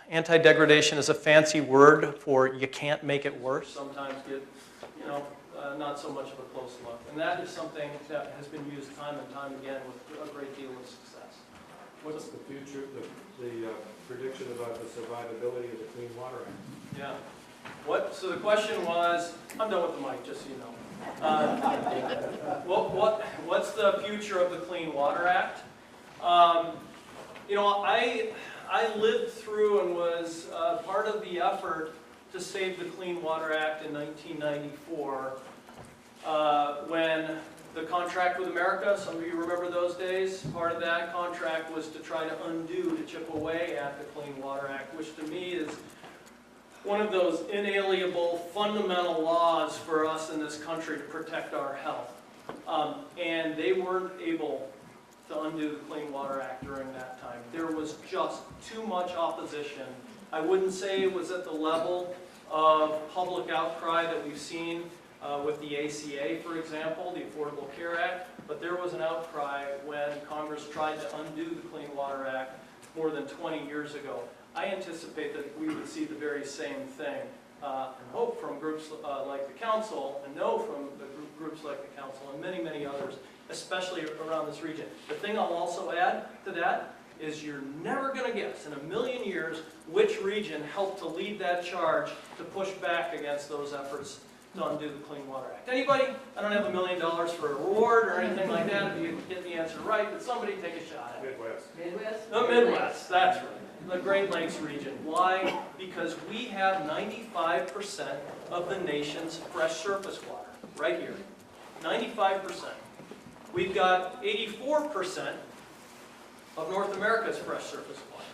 anti-degradation is a fancy word for you can't make it worse. Sometimes get, not so much of a close look. And that is something that has been used time and time again with a great deal of success. What's the future, the prediction about the survivability of the Clean Water Act? Yeah. So the question was, I'm done with the mic, just so you know. What's the future of the Clean Water Act? I lived through and was part of the effort to save the Clean Water Act in 1994 when the contract with America, some of you remember those days, part of that contract was to try to undo, to chip away at the Clean Water Act, which to me is one of those inalienable, fundamental laws for us in this country to protect our health. And they weren't able to undo the Clean Water Act during that time. There was just too much opposition. I wouldn't say it was at the level of public outcry that we've seen with the ACA, for example, the Affordable Care Act, but there was an outcry when Congress tried to undo the Clean Water Act more than 20 years ago. I anticipate that we would see the very same thing and hope from groups like the Council and know from the groups like the Council and many, many others, especially around this region. The thing I'll also add to that is you're never going to guess in a million years which region helped to lead that charge to push back against those efforts to undo the Clean Water Act. Anybody? I don't have $1 million for a reward or anything like that if you get the answer right, but somebody take a shot at it. Midwest? The Midwest, that's right. The Great Lakes region. Why? Because we have 95% of the nation's fresh surface water, right here. 95%. We've got 84% of North America's fresh surface water.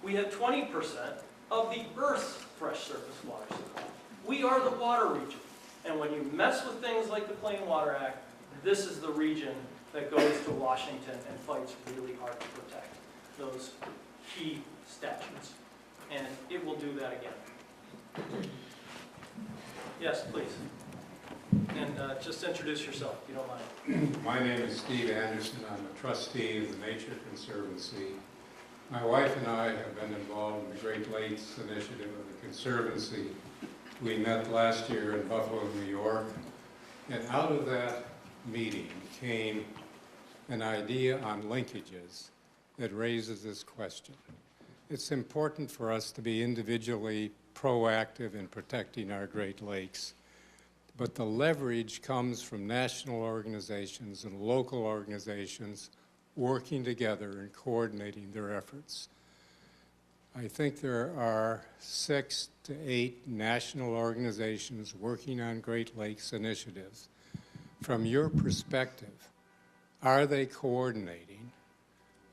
We have 20% of the Earth's fresh surface water supply. We are the water region. And when you mess with things like the Clean Water Act, this is the region that goes to Washington and fights really hard to protect those key statutes. And it will do that again. Yes, please. And just introduce yourself, if you don't mind. My name is Steve Anderson. I'm a trustee of the Nature Conservancy. My wife and I have been involved in the Great Lakes Initiative of the Conservancy. We met last year in Buffalo, New York, and out of that meeting came an idea on linkages that raises this question. It's important for us to be individually proactive in protecting our Great Lakes, but the leverage comes from national organizations and local organizations working together and coordinating their efforts. I think there are 6 to 8 national organizations working on Great Lakes initiatives. From your perspective, are they coordinating?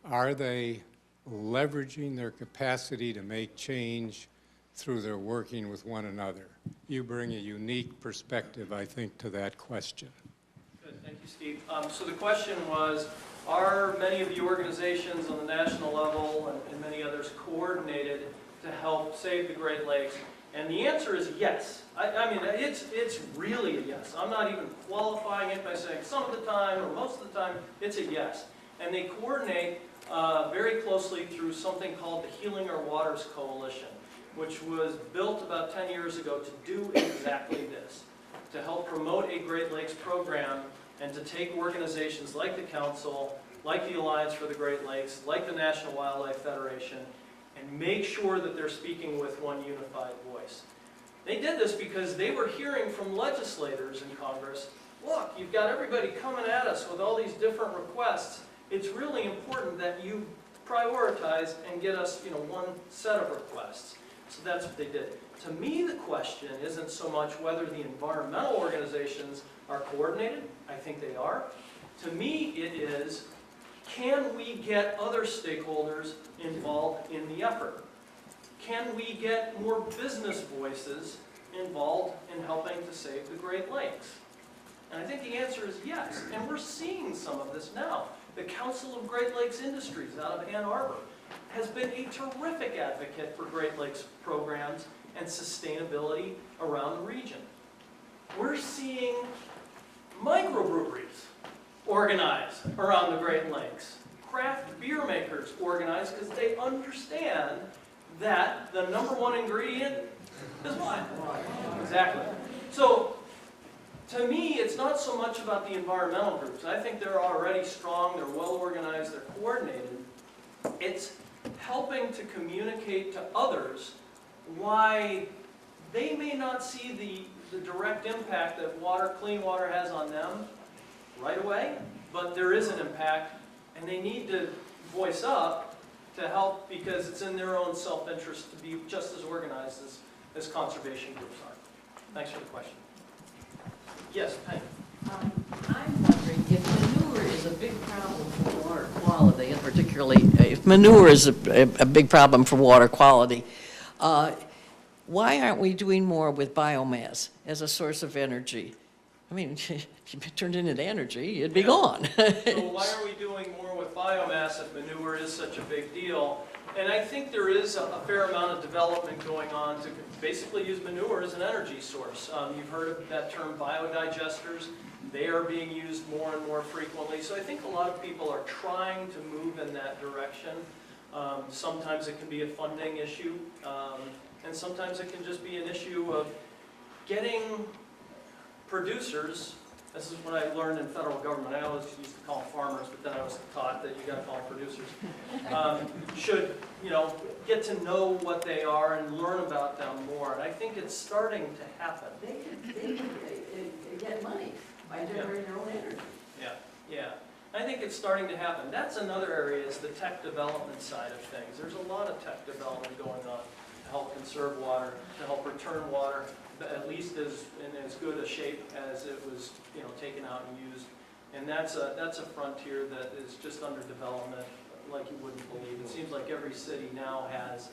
Are they leveraging their capacity to make change through their working with one another? You bring a unique perspective, I think, to that question. Good, thank you, Steve. So the question was, are many of the organizations on the national level and many others coordinated to help save the Great Lakes? And the answer is yes. I mean, it's really a yes. I'm not even qualifying it by saying some of the time or most of the time, it's a yes. And they coordinate very closely through something called the Healing Our Waters Coalition, which was built about 10 years ago to do exactly this, to help promote a Great Lakes program and to take organizations like the Council, like the Alliance for the Great Lakes, like the National Wildlife Federation, and make sure that they're speaking with one unified voice. They did this because they were hearing from legislators in Congress, look, you've got everybody coming at us with all these different requests. It's really important that you prioritize and get us, one set of requests. So that's what they did. To me, the question isn't so much whether the environmental organizations are coordinated. I think they are. To me, it is, can we get other stakeholders involved in the effort? Can we get more business voices involved in helping to save the Great Lakes? And I think the answer is yes, and we're seeing some of this now. The Council of Great Lakes Industries out of Ann Arbor has been a terrific advocate for Great Lakes programs and sustainability around the region. We're seeing microbreweries organize around the Great Lakes. Craft beer makers organize because they understand that the #1 ingredient is what? Exactly. So, to me, it's not so much about the environmental groups. I think they're already strong, they're well organized, they're coordinated. It's helping to communicate to others why they may not see the direct impact that clean water has on them right away, but there is an impact, and they need to voice up to help because it's in their own self-interest to be just as organized as conservation groups are. Thanks for the question. Yes, Penny. I'm wondering if manure is a big problem for water quality, and particularly if manure is a big problem for water quality, why aren't we doing more with biomass as a source of energy? I mean, if you turned it into energy, it'd be gone. So why are we doing more with biomass if manure is such a big deal? And I think there is a fair amount of development going on to basically use manure as an energy source. You've heard of that term biodigesters. They are being used more and more frequently. So I think a lot of people are trying to move in that direction. Sometimes it can be a funding issue, and sometimes it can just be an issue of getting producers. This is what I learned in federal government. I always used to call them farmers, but then I was taught that you got to call them producers. Should, get to know what they are and learn about them more. And I think it's starting to happen. They can get money by generating their own energy. Yeah. I think it's starting to happen. That's another area is the tech development side of things. There's a lot of tech development going on to help conserve water, to help return water at least in as good a shape as it was, taken out and used. And that's a frontier that is just under development like you wouldn't believe. It seems like every city now has,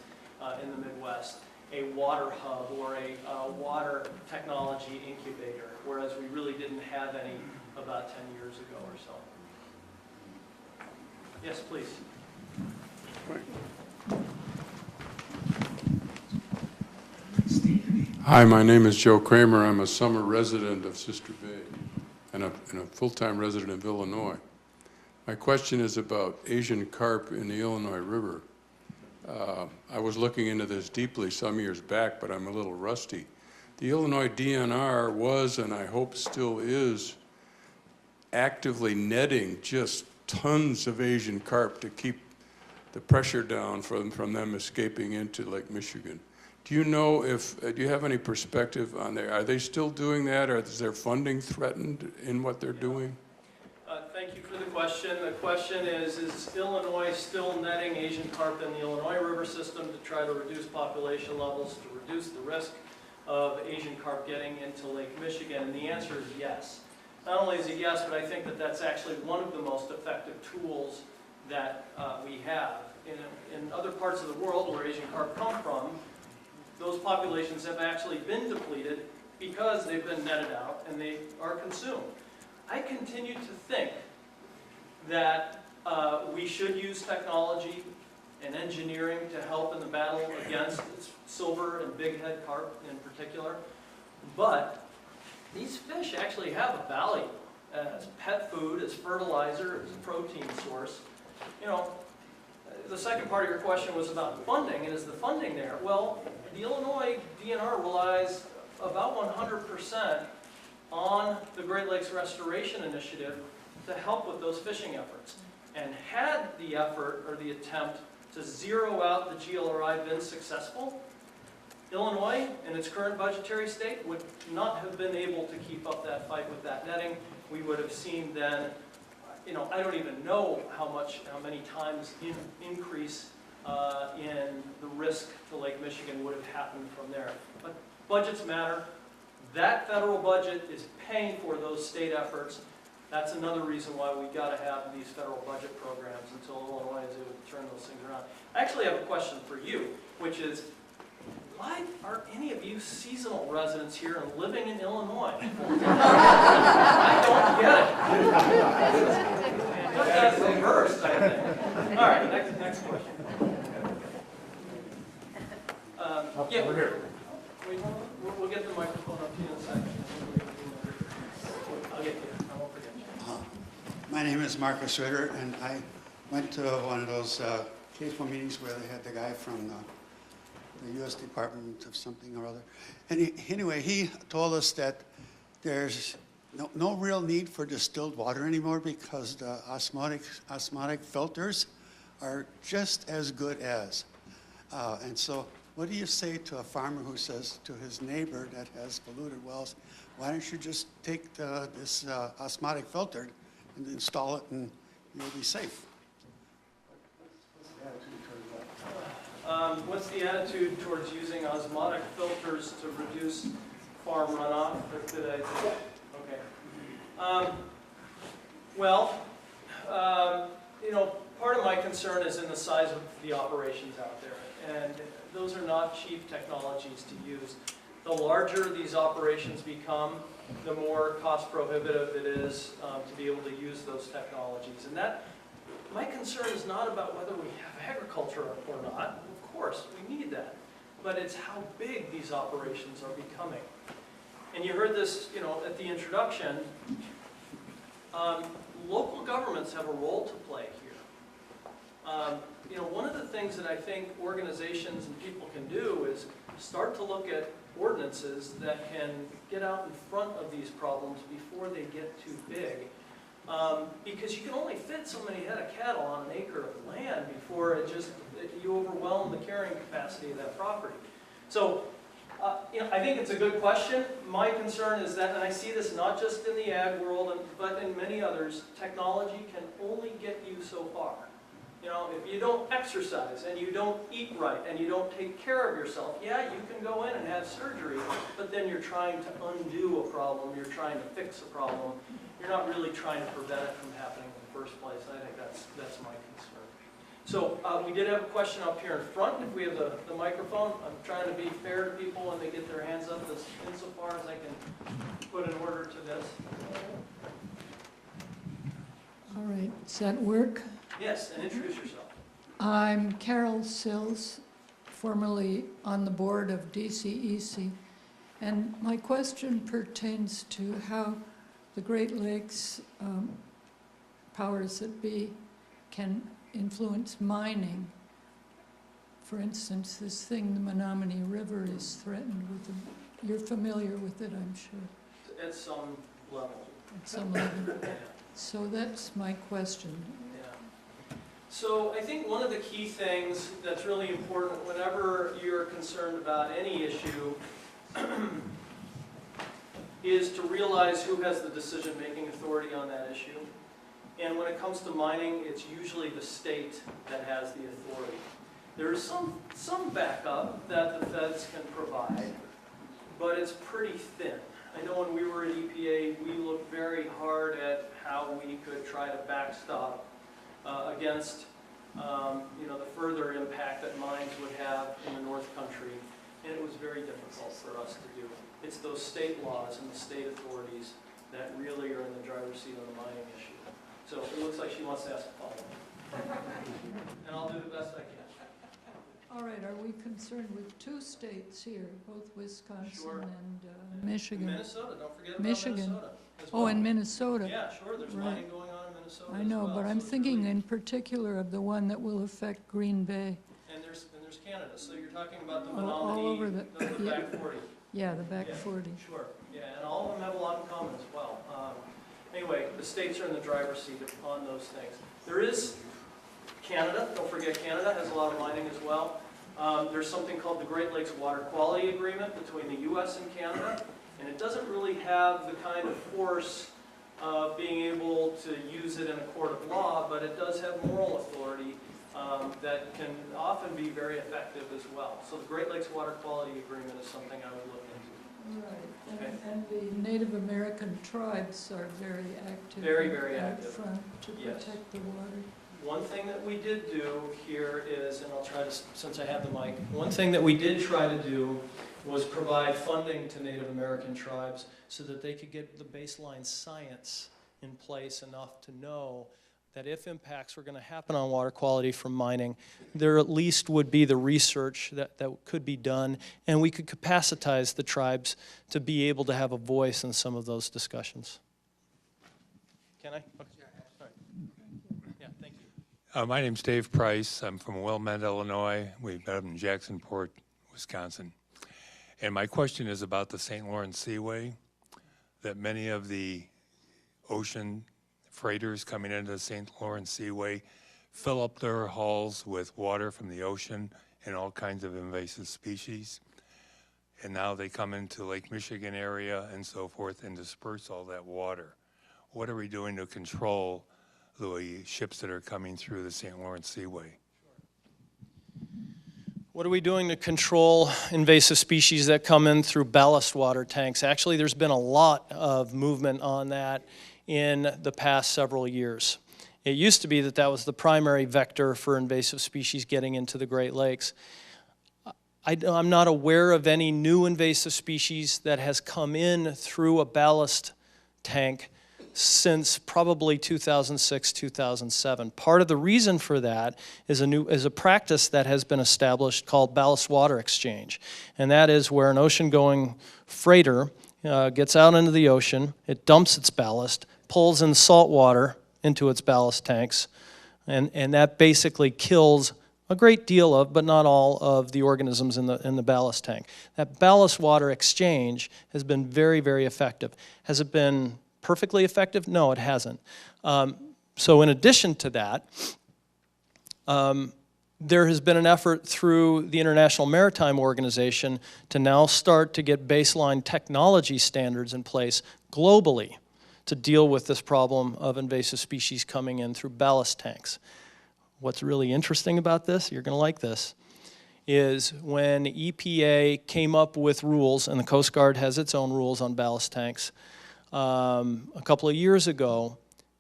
in the Midwest, a water hub or a water technology incubator, whereas we really didn't have any about 10 years ago or so. Yes, please. Hi, my name is Joe Kramer. I'm a summer resident of Sister Bay and a full-time resident of Illinois. My question is about Asian carp in the Illinois River. I was looking into this deeply some years back, but I'm a little rusty. The Illinois DNR was, and I hope still is, actively netting just tons of Asian carp to keep the pressure down from them escaping into Lake Michigan. Do you know do you have any perspective on that? Are they still doing that, or is their funding threatened in what they're doing? Thank you for the question. The question is Illinois still netting Asian carp in the Illinois River system to try to reduce population levels, to reduce the risk of Asian carp getting into Lake Michigan? And the answer is yes. Not only is it yes, but I think that that's actually one of the most effective tools that we have. In other parts of the world where Asian carp come from, those populations have actually been depleted because they've been netted out and they are consumed. I continue to think that we should use technology and engineering to help in the battle against silver and bighead carp in particular. But these fish actually have a value as pet food, as fertilizer, as a protein source. The second part of your question was about funding, and is the funding there? Well, the Illinois DNR relies about 100% on the Great Lakes Restoration Initiative to help with those fishing efforts. And had the effort or the attempt to zero out the GLRI been successful, Illinois, in its current budgetary state, would not have been able to keep up that fight with that netting. We would have seen then, I don't even know how many times increase in the risk to Lake Michigan would have happened from there. But budgets matter. That federal budget is paying for those state efforts. That's another reason why we got to have these federal budget programs until Illinois is able to turn those things around. I actually have a question for you, which is, why are any of you seasonal residents here and living in Illinois? I don't get it. That's reversed, I think. All right, next question. Yeah, we're here. We'll get the microphone up to you in a second. I'll get to you. I won't forget you. My name is Marcus Ritter, and I went to one of those caseful meetings where they had the guy from the U.S. Department of something or other. And anyway, he told us that there's no real need for distilled water anymore because the osmotic filters are just as good as. And so what do you say to a farmer who says to his neighbor that has polluted wells, why don't you just take this osmotic filter and install it and you'll be safe? What's the attitude towards using osmotic filters to reduce farm runoff? Okay. Part of my concern is in the size of the operations out there, and those are not cheap technologies to use. The larger these operations become, the more cost prohibitive it is to be able to use those technologies. And my concern is not about whether we have agriculture or not. Of course, we need that. But it's how big these operations are becoming. And you heard this, at the introduction. Local governments have a role to play here. One of the things that I think organizations and people can do is start to look at ordinances that can get out in front of these problems before they get too big. Because you can only fit so many head of cattle on an acre of land before you overwhelm the carrying capacity of that property. So, I think it's a good question. My concern is that, and I see this not just in the ag world, but in many others, technology can only get you so far. If you don't exercise and you don't eat right and you don't take care of yourself, yeah, you can go in and have surgery, but then you're trying to undo a problem, you're trying to fix a problem. You're not really trying to prevent it from happening in the first place. I think that's my concern. So we did have a question up here in front. If we have the microphone, I'm trying to be fair to people when they get their hands up insofar as I can put an order to this. All right, does that work? Yes, and introduce yourself. I'm Carol Sills, formerly on the board of DCEC, and my question pertains to how the Great Lakes powers that be can influence mining. For instance, this thing, the Menominee River, is threatened with you're familiar with it, I'm sure. At some level. At some level. Yeah. So that's my question. Yeah. So I think one of the key things that's really important whenever you're concerned about any issue is to realize who has the decision-making authority on that issue. And when it comes to mining, it's usually the state that has the authority. There's some backup that the feds can provide, but it's pretty thin. I know when we were at EPA, we looked very hard at how we could try to backstop against the further impact that mines would have in the North Country, and it was very difficult for us to do. It's those state laws and the state authorities that really are in the driver's seat on the mining issue. So it looks like she wants to ask a follow-up. And I'll do the best I can. All right, are we concerned with two states here, both Wisconsin Sure. and Michigan? Minnesota, don't forget about Michigan. Minnesota as Oh, well. and Minnesota. Yeah, sure, there's Right. mining going on in Minnesota I as know, well, but so I'm it's thinking really- in particular of the one that will affect Green Bay. And there's Canada, so you're talking about the All Menominee, over the- the yeah. back 40. Yeah, the back Yeah. 40. Sure, yeah, and all of them have a lot in common as well. Anyway, the states are in the driver's seat on those things. There is Canada, don't forget Canada has a lot of mining as well. There's something called the Great Lakes Water Quality Agreement between the U.S. and Canada, and it doesn't really have the kind of force of being able to use it in a court of law, but it does have moral authority that can often be very effective as well. So the Great Lakes Water Quality Agreement is something I would look into. Right, and the Native American tribes are very active. Very, very out active. front to Yes. protect the water. One thing that we did do here is, and I'll try to, since I have the mic, one thing that we did try to do was provide funding to Native American tribes so that they could get the baseline science in place enough to know that if impacts were going to happen on water quality from mining, there at least would be the research that could be done, and we could capacitize the tribes to be able to have a voice in some of those discussions. Can I? Okay. All right. Yeah, thank you. My name's Dave Price. I'm from Wilmette, Illinois. We've been in Jacksonport, Wisconsin. And my question is about the St. Lawrence Seaway, that many of the ocean freighters coming into the St. Lawrence Seaway fill up their hulls with water from the ocean and all kinds of invasive species. And now they come into Lake Michigan area and so forth and disperse all that water. What are we doing to control the ships that are coming through the St. Lawrence Seaway? What are we doing to control invasive species that come in through ballast water tanks? Actually, there's been a lot of movement on that in the past several years. It used to be that that was the primary vector for invasive species getting into the Great Lakes. I'm not aware of any new invasive species that has come in through a ballast tank since probably 2006, 2007. Part of the reason for that is a practice that has been established called ballast water exchange. And that is where an ocean-going freighter gets out into the ocean, it dumps its ballast, pulls in salt water into its ballast tanks, and that basically kills a great deal of, but not all of, the organisms in the ballast tank. That ballast water exchange has been very, very effective. Has it been perfectly effective? No, it hasn't. So in addition to that, there has been an effort through the International Maritime Organization to now start to get baseline technology standards in place globally to deal with this problem of invasive species coming in through ballast tanks. What's really interesting about this, you're going to like this, is when EPA came up with rules, and the Coast Guard has its own rules on ballast tanks, a couple of years ago,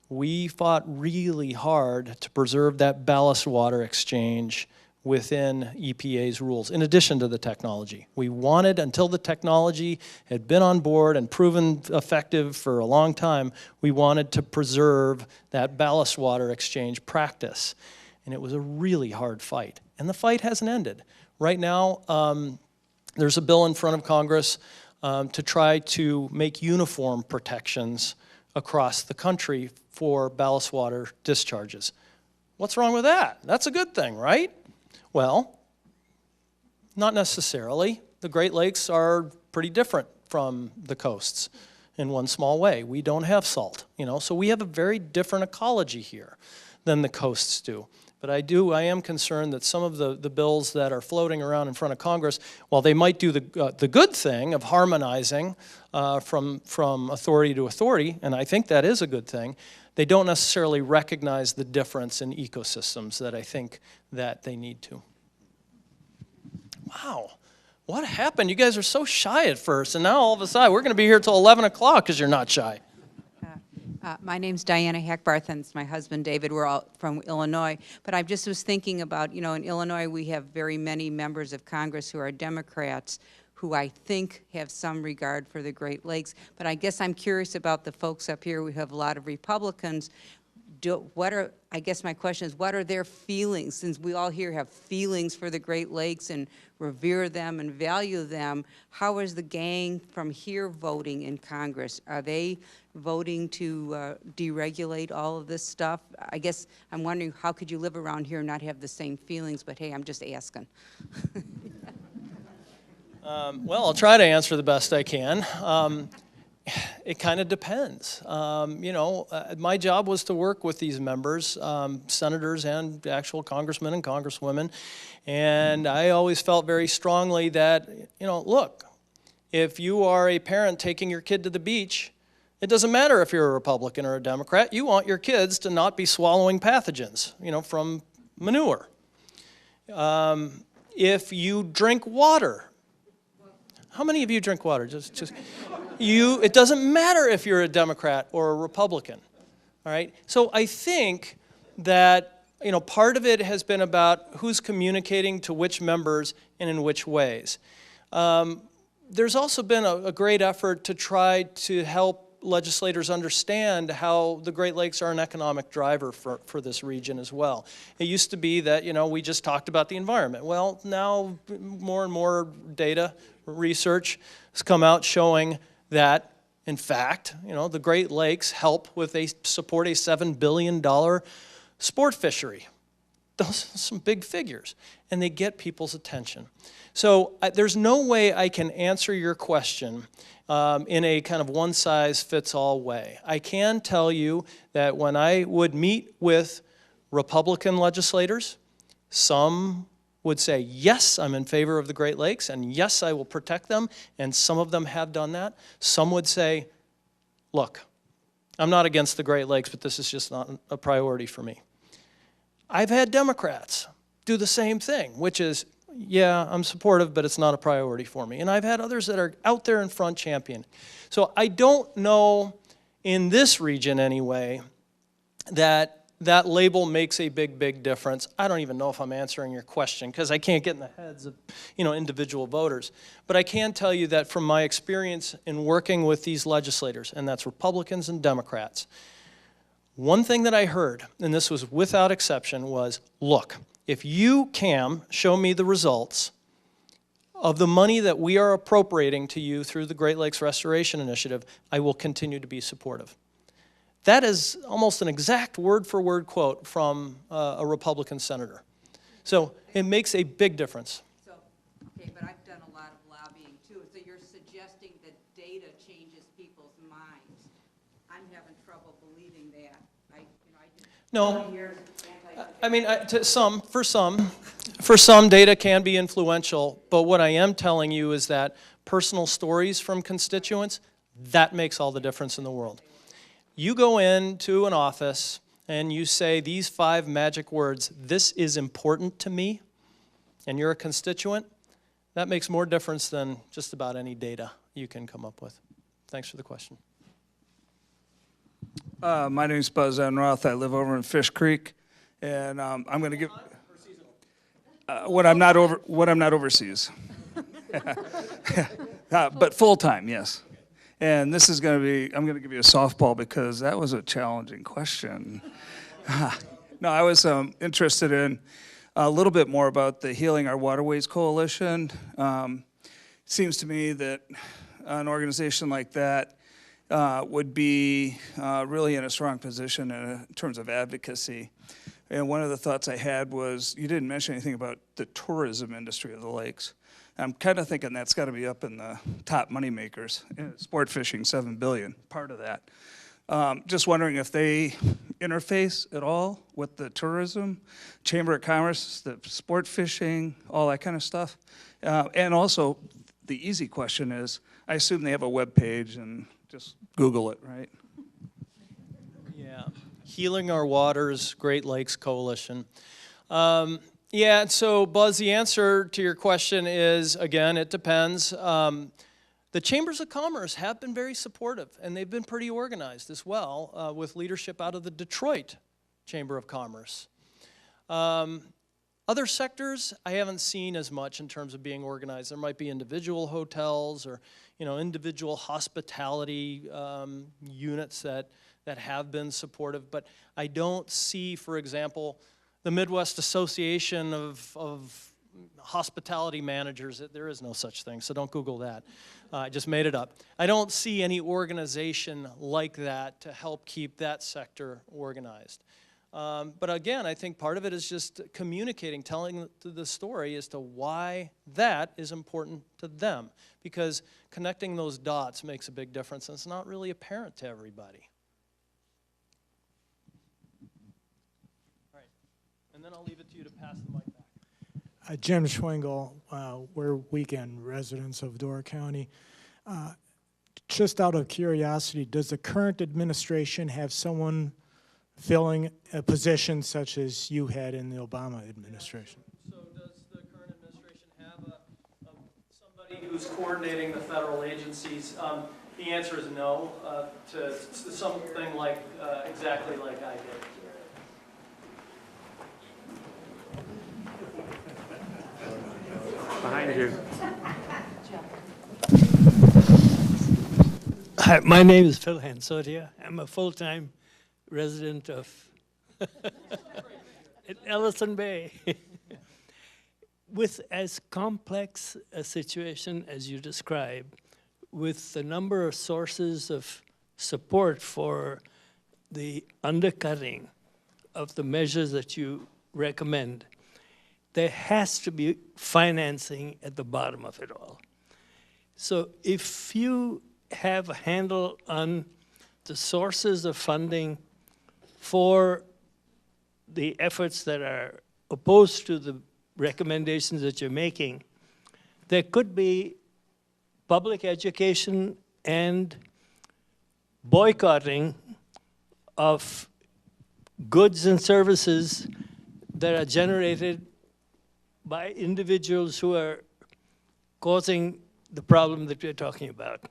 we fought really hard to preserve that ballast water exchange within EPA's rules, in addition to the technology. We wanted, until the technology had been on board and proven effective for a long time, we wanted to preserve that ballast water exchange practice. And it was a really hard fight. And the fight hasn't ended. Right now, there's a bill in front of Congress to try to make uniform protections across the country for ballast water discharges. What's wrong with that? That's a good thing, right? Well, not necessarily. The Great Lakes are pretty different from the coasts in one small way. We don't have salt, so we have a very different ecology here than the coasts do. But I am concerned that some of the bills that are floating around in front of Congress, while they might do the good thing of harmonizing from authority to authority, and I think that is a good thing, they don't necessarily recognize the difference in ecosystems that I think that they need to. Wow, what happened? You guys are so shy at first, and now all of a sudden, we're going to be here till 11 o'clock because you're not shy. My name's Diana Hackbarth, and it's my husband David. We're all from Illinois. But I just was thinking about, in Illinois we have very many members of Congress who are Democrats who I think have some regard for the Great Lakes. But I guess I'm curious about the folks up here. We have a lot of Republicans. I guess my question is, what are their feelings? Since we all here have feelings for the Great Lakes and revere them and value them, how is the gang from here voting in Congress? Are they voting to deregulate all of this stuff? I guess I'm wondering, how could you live around here and not have the same feelings? But hey, I'm just asking. Well, I'll try to answer the best I can. It kind of depends. My job was to work with these members, senators and actual congressmen and congresswomen, and I always felt very strongly that, look, if you are a parent taking your kid to the beach, it doesn't matter if you're a Republican or a Democrat, you want your kids to not be swallowing pathogens, from manure. If you drink water, How many of you drink water? It doesn't matter if you're a Democrat or a Republican, all right? So I think that, part of it has been about who's communicating to which members and in which ways. There's also been a great effort to try to help legislators understand how the Great Lakes are an economic driver for this region as well. It used to be that, we just talked about the environment. Well, now more and more data, research has come out showing that, in fact, the Great Lakes support a $7 billion sport fishery. Those are some big figures, and they get people's attention. So there's no way I can answer your question in a kind of one-size-fits-all way. I can tell you that when I would meet with Republican legislators, some would say, yes, I'm in favor of the Great Lakes, and yes, I will protect them, and some of them have done that. Some would say, look, I'm not against the Great Lakes, but this is just not a priority for me. I've had Democrats do the same thing, which is, yeah, I'm supportive, but it's not a priority for me. And I've had others that are out there in front champion. So I don't know, in this region anyway, that label makes a big difference. I don't even know if I'm answering your question because I can't get in the heads of individual voters. But I can tell you that from my experience in working with these legislators, and that's Republicans and Democrats, one thing that I heard, and this was without exception, was, look, if you, Cam, show me the results of the money that we are appropriating to you through the Great Lakes Restoration Initiative, I will continue to be supportive. That is almost an exact word-for-word quote from a Republican senator. So it makes a big difference. So, okay, but I've done a lot of lobbying too. So you're suggesting that data changes people's minds. I'm having trouble believing that. No, I mean, for some, data can be influential, but what I am telling you is that personal stories from constituents, that makes all the difference in the world. You go into an office and you say these 5 magic words, this is important to me, and you're a constituent, that makes more difference than just about any data you can come up with. Thanks for the question. My name is Buzz Enroth. I live over in Fish Creek, and I'm going to give when I'm not overseas, but full time, yes. And this is going to be, I'm going to give you a softball because that was a challenging question. No, I was interested in a little bit more about the Healing Our Waterways Coalition. Seems to me that an organization like that would be really in a strong position in terms of advocacy. And one of the thoughts I had was, you didn't mention anything about the tourism industry of the lakes. I'm kind of thinking that's got to be up in the top money makers. Sport fishing, $7 billion, part of that. Just wondering if they interface at all with the tourism, Chamber of Commerce, the sport fishing, all that kind of stuff. And also, the easy question is, I assume they have a web page and just Google it, right? Yeah, Healing Our Waters, Great Lakes Coalition. Yeah, so Buzz, the answer to your question is, again, it depends. The Chambers of Commerce have been very supportive, and they've been pretty organized as well, with leadership out of the Detroit Chamber of Commerce. Other sectors, I haven't seen as much in terms of being organized. There might be individual hotels or individual hospitality units that have been supportive, but I don't see, for example, the Midwest Association of Hospitality Managers. There is no such thing, so don't Google that. I just made it up. I don't see any organization like that to help keep that sector organized. But again, I think part of it is just communicating, telling the story as to why that is important to them, because connecting those dots makes a big difference, and it's not really apparent to everybody. All right, and then I'll leave it to you to pass the mic back. Jim Schwingle, we're weekend residents of Door County. Just out of curiosity, does the current administration have someone filling a position such as you had in the Obama administration? So does the current administration have somebody who's coordinating the federal agencies. The answer is no to something like exactly like I did. Behind you. Hi, my name is Phil Hansotia. I'm a full-time resident of Ellison Bay. With as complex a situation as you describe, with the number of sources of support for the undercutting of the measures that you recommend, there has to be financing at the bottom of it all. So if you have a handle on the sources of funding for the efforts that are opposed to the recommendations that you're making, there could be public education and boycotting of goods and services that are generated by individuals who are causing the problem that we're talking about.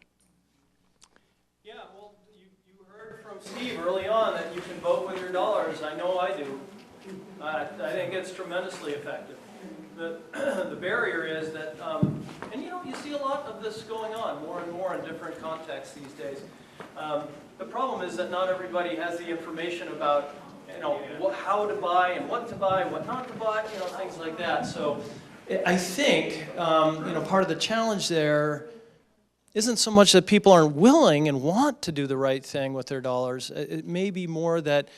Yeah, well, you heard from Steve early on that you can vote with your dollars. I know I do. I think it's tremendously effective. The barrier is that, and you know, you see a lot of this going on more and more in different contexts these days. The problem is that not everybody has the information about, you know, how to buy and what to buy, what not to buy, you know, things like that. So I think, you know, part of the challenge there isn't so much that people aren't willing and want to do the right thing with their dollars. It may be more that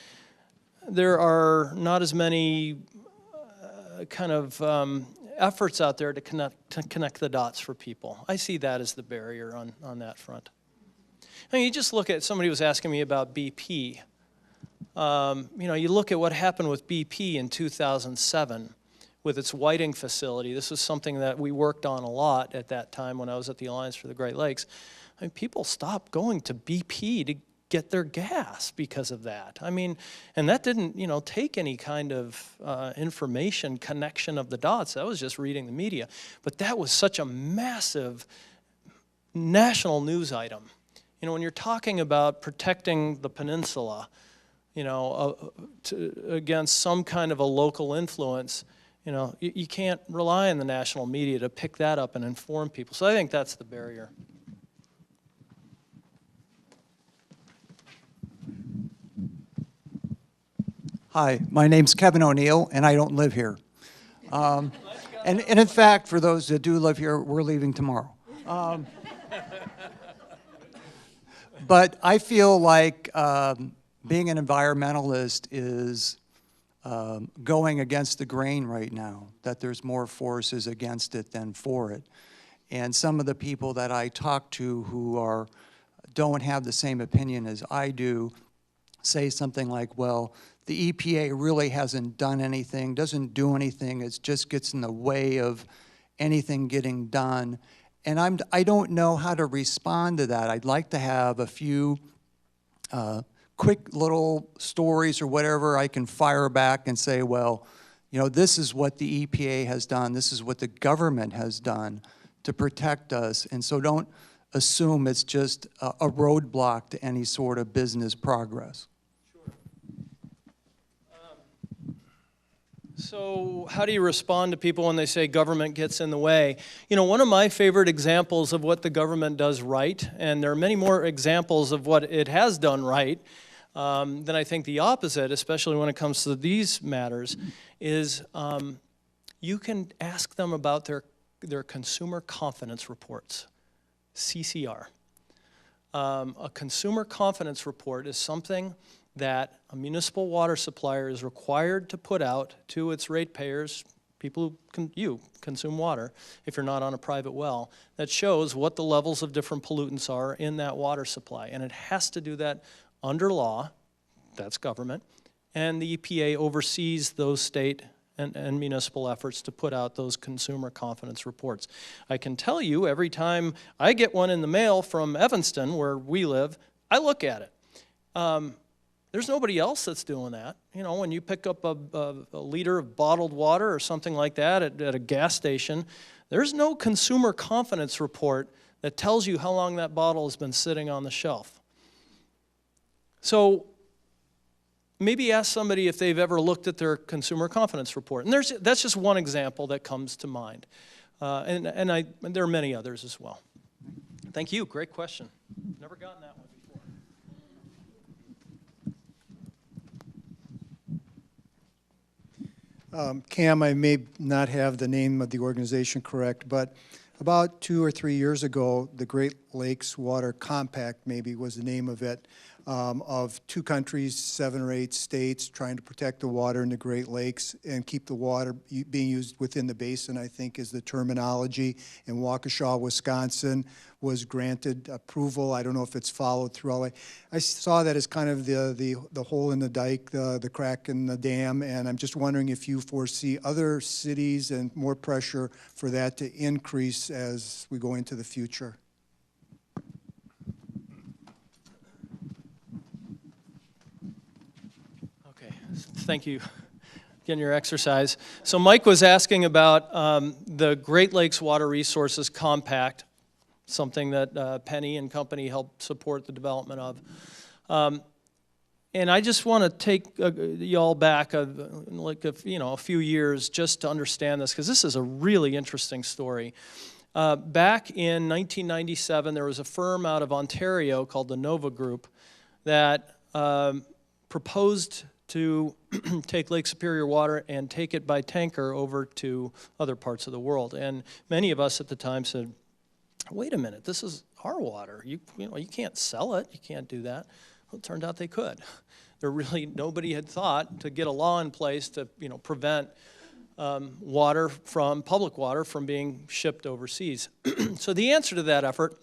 there are not as many kind of efforts out there to connect the dots for people. I see that as the barrier on that front. I mean, you just look at, somebody was asking me about BP. You know, you look at what happened with BP in 2007 with its whiting facility. This was something that we worked on a lot at that time when I was at the Alliance for the Great Lakes. I mean, people stopped going to BP to get their gas because of that. I mean, and that didn't, you know, take any kind of information connection of the dots. That was just reading the media. But that was such a massive national news item. You know, when you're talking about protecting the peninsula, you know, against some kind of a local influence, you know, you can't rely on the national media to pick that up and inform people. So I think that's the barrier. Hi, my name's Kevin O'Neill, and I don't live here. And in fact, for those that do live here, we're leaving tomorrow. But I feel like being an environmentalist is going against the grain right now, that there's more forces against it than for it. And some of the people that I talk to who don't have the same opinion as I do say something like, well, the EPA really hasn't done anything, doesn't do anything, it just gets in the way of anything getting done. And I don't know how to respond to that. I'd like to have a few quick little stories or whatever I can fire back and say, well, you know, this is what the EPA has done, this is what the government has done to protect us. And so don't assume it's just a roadblock to any sort of business progress. So how do you respond to people when they say government gets in the way? You know, one of my favorite examples of what the government does right, and there are many more examples of what it has done right, than I think the opposite, especially when it comes to these matters, is you can ask them about their consumer confidence reports, CCR. A consumer confidence report is something that a municipal water supplier is required to put out to its ratepayers, people who consume water, if you're not on a private well, that shows what the levels of different pollutants are in that water supply. And it has to do that under law, that's government, and the EPA oversees those state and municipal efforts to put out those consumer confidence reports. I can tell you every time I get one in the mail from Evanston, where we live, I look at it. There's nobody else that's doing that. You know, when you pick up a liter of bottled water or something like that at a gas station, there's no consumer confidence report that tells you how long that bottle has been sitting on the shelf. So maybe ask somebody if they've ever looked at their consumer confidence report. And that's just one example that comes to mind. And there are many others as well. Thank you. Great question. Never gotten that one before. Cam, I may not have the name of the organization correct, but about 2 or 3 years ago, the Great Lakes Water Compact maybe was the name of it, of 2 countries, 7 or 8 states trying to protect the water in the Great Lakes and keep the water being used within the basin, I think is the terminology. In Waukesha, Wisconsin was granted approval. I don't know if it's followed through. I saw that as kind of the hole in the dike, the crack in the dam, and I'm just wondering if you foresee other cities and more pressure for that to increase as we go into the future. Thank you. Again, your exercise. So Mike was asking about the Great Lakes Water Resources Compact, something that Penny and company helped support the development of. And I just want to take y'all back a few years just to understand this, because this is a really interesting story. Back in 1997, there was a firm out of Ontario called the Nova Group that proposed to take Lake Superior water and take it by tanker over to other parts of the world. And many of us at the time said, wait a minute, this is our water. You can't sell it. You can't do that. Well, it turned out they could. Nobody had thought to get a law in place to prevent public water from being shipped overseas. So the answer to that effort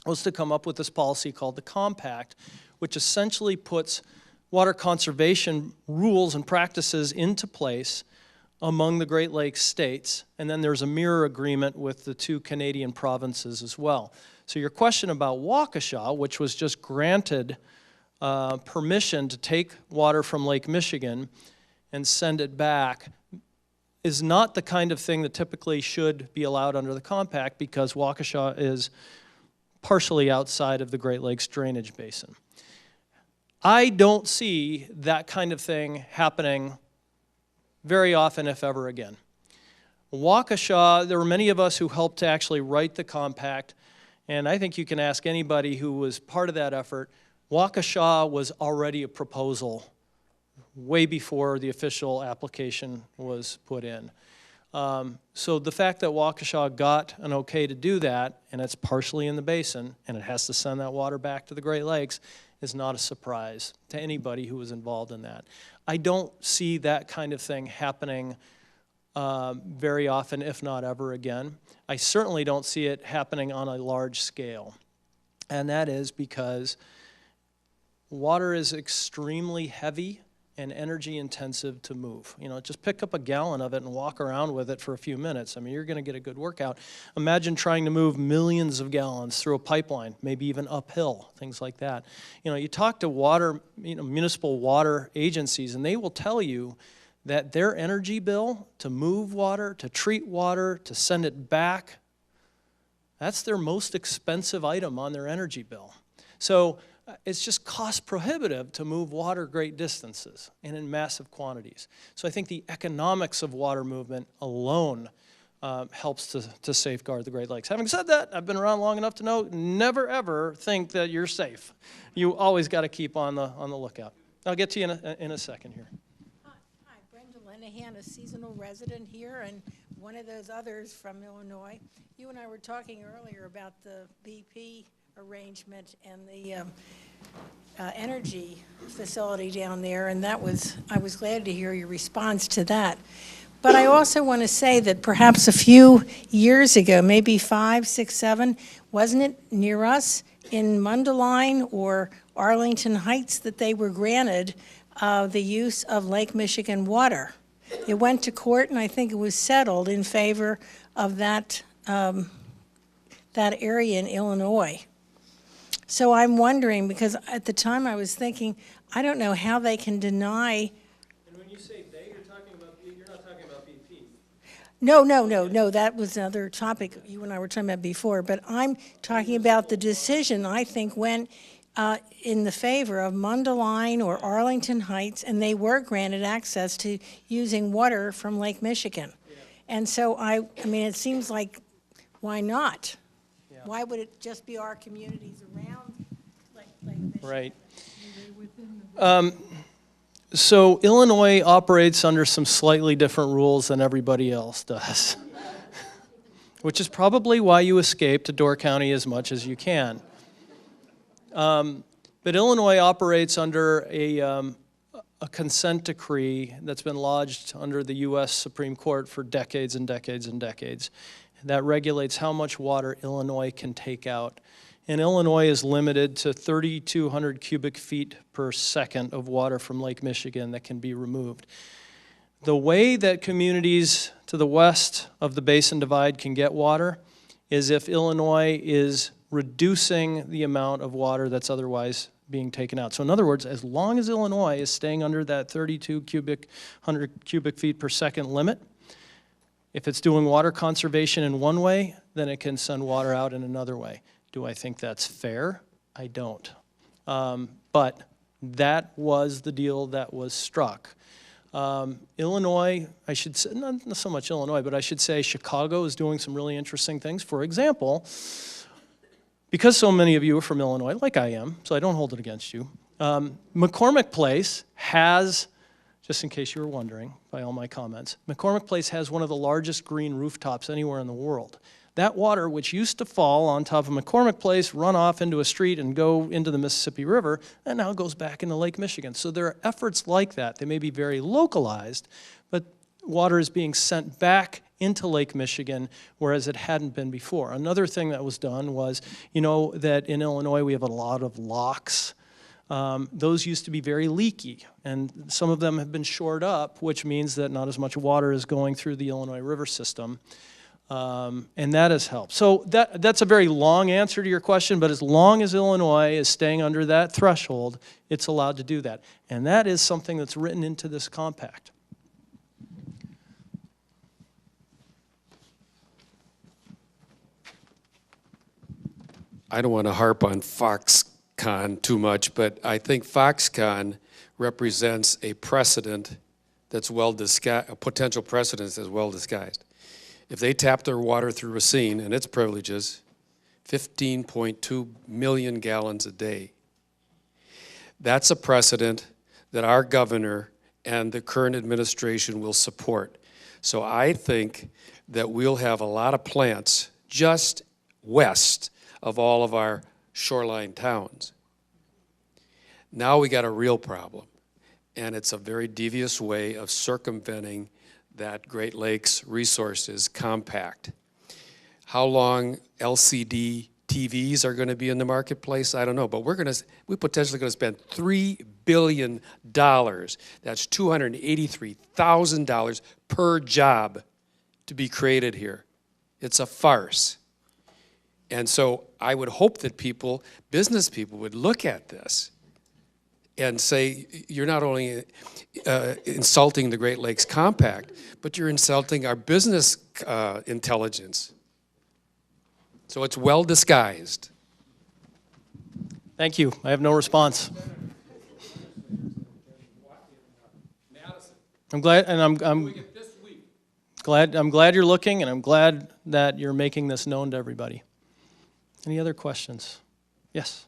was to come up with this policy called the Compact, which essentially puts water conservation rules and practices into place among the Great Lakes states, and then there's a mirror agreement with the 2 Canadian provinces as well. So your question about Waukesha, which was just granted permission to take water from Lake Michigan and send it back, is not the kind of thing that typically should be allowed under the Compact, because Waukesha is partially outside of the Great Lakes drainage basin. I don't see that kind of thing happening very often, if ever again. Waukesha, there were many of us who helped to actually write the compact, and I think you can ask anybody who was part of that effort. Waukesha was already a proposal way before the official application was put in. So the fact that Waukesha got an okay to do that, and it's partially in the basin, and it has to send that water back to the Great Lakes, is not a surprise to anybody who was involved in that. I don't see that kind of thing happening very often, if not ever again. I certainly don't see it happening on a large scale. And that is because water is extremely heavy and energy intensive to move. Just pick up a gallon of it and walk around with it for a few minutes. I mean, you're going to get a good workout. Imagine trying to move millions of gallons through a pipeline, maybe even uphill, things like that. You talk to municipal water agencies, and they will tell you that their energy bill to move water, to treat water, to send it back, that's their most expensive item on their energy bill. So it's just cost prohibitive to move water great distances and in massive quantities. So I think the economics of water movement alone helps to safeguard the Great Lakes. Having said that, I've been around long enough to know, never ever think that you're safe. You always got to keep on the lookout. I'll get to you in a second here. Hi, Brenda Linehan, a seasonal resident here, and one of those others from Illinois. You and I were talking earlier about the BP arrangement and the energy facility down there, and I was glad to hear your response to that. But I also want to say that perhaps a few years ago, maybe 5, 6, 7, wasn't it near us in Mundelein or Arlington Heights that they were granted the use of Lake Michigan water? It went to court, and I think it was settled in favor of that area in Illinois. So I'm wondering, because at the time I was thinking, I don't know how they can deny. And when you say they, you're not talking about BP. No, that was another topic you and I were talking about before, but I'm talking about the decision, I think, went in the favor of Mundelein or Arlington Heights, and they were granted access to using water from Lake Michigan. Yeah. And so I mean, it seems like, why not? Yeah. Why would it just be our communities around Lake Michigan? Right. So Illinois operates under some slightly different rules than everybody else does, which is probably why you escape to Door County as much as you can. But Illinois operates under a consent decree that's been lodged under the U.S. Supreme Court for decades and decades and decades that regulates how much water Illinois can take out. And Illinois is limited to 3,200 cubic feet per second of water from Lake Michigan that can be removed. The way that communities to the west of the Basin Divide can get water is if Illinois is reducing the amount of water that's otherwise being taken out. So in other words, as long as Illinois is staying under that 100 cubic feet per second limit, if it's doing water conservation in one way, then it can send water out in another way. Do I think that's fair? I don't. But that was the deal that was struck. Illinois, I should say, not so much Illinois, but I should say Chicago is doing some really interesting things. For example, because so many of you are from Illinois, like I am, so I don't hold it against you, McCormick Place has, just in case you were wondering by all my comments, McCormick Place has one of the largest green rooftops anywhere in the world. That water, which used to fall on top of McCormick Place, run off into a street and go into the Mississippi River, and now goes back into Lake Michigan. So there are efforts like that. They may be very localized, but water is being sent back into Lake Michigan, whereas it hadn't been before. Another thing that was done was, you know, that in Illinois we have a lot of locks. Those used to be very leaky, and some of them have been shored up, which means that not as much water is going through the Illinois River system. And that has helped. So that's a very long answer to your question, but as long as Illinois is staying under that threshold, it's allowed to do that. And that is something that's written into this compact. I don't want to harp on Foxconn too much, but I think Foxconn represents a precedent that's well disguised, a potential precedent that's well disguised. If they tap their water through Racine and its privileges, 15.2 million gallons a day, that's a precedent that our governor and the current administration will support. So I think that we'll have a lot of plants just west of all of our shoreline towns. Now we got a real problem, and it's a very devious way of circumventing that Great Lakes Resources Compact. How long LCD TVs are going to be in the marketplace, I don't know, but we're potentially going to spend $3 billion. That's $283,000 per job to be created here. It's a farce. And so I would hope that people, business people, would look at this and say, you're not only insulting the Great Lakes Compact, but you're insulting our business intelligence. So it's well disguised. Thank you. I have no response. I'm glad, and I'm glad you're looking, and I'm glad that you're making this known to everybody. Any other questions? Yes.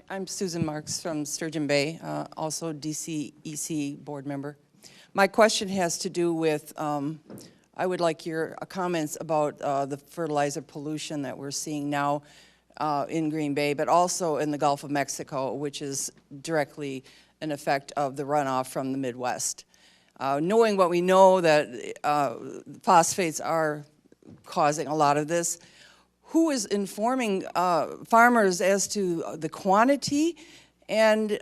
I'm Susan Marks from Sturgeon Bay, also DCEC board member. My question has to do with, I would like your comments about the fertilizer pollution that we're seeing now in Green Bay, but also in the Gulf of Mexico, which is directly an effect of the runoff from the Midwest. Knowing what we know, that phosphates are causing a lot of this, who is informing farmers as to the quantity, and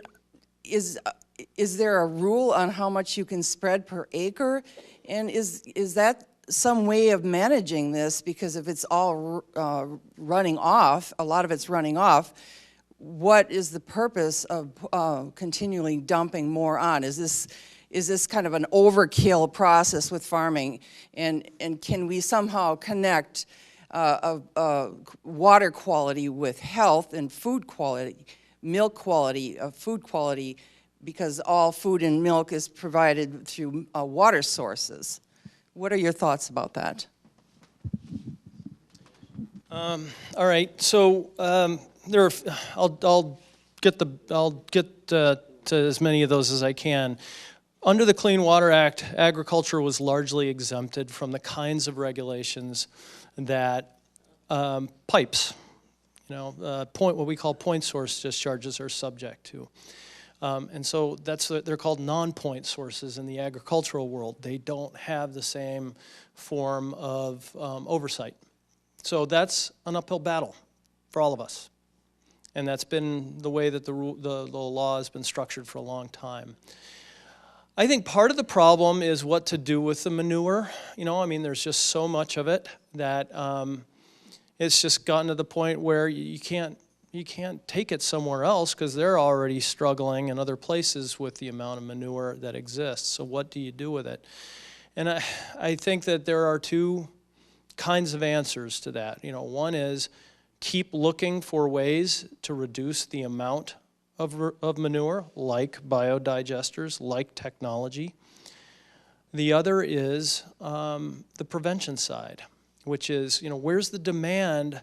is there a rule on how much you can spread per acre, and is that some way of managing this? Because if it's all running off, a lot of it's running off, what is the purpose of continually dumping more on? Is this kind of an overkill process with farming? And can we somehow connect water quality with health and food quality, milk quality, food quality, because all food and milk is provided through water sources? What are your thoughts about that? All right, so there are, I'll get to as many of those as I can. Under the Clean Water Act, agriculture was largely exempted from the kinds of regulations that pipes, what we call point source discharges are subject to. And so they're called non-point sources in the agricultural world. They don't have the same form of oversight. So that's an uphill battle for all of us. And that's been the way that the law has been structured for a long time. I think part of the problem is what to do with the manure. There's just so much of it that it's just gotten to the point where you can't take it somewhere else because they're already struggling in other places with the amount of manure that exists. So what do you do with it? And I think that there are two kinds of answers to that. One is keep looking for ways to reduce the amount of manure, like biodigesters, like technology. The other is the prevention side, which is, where's the demand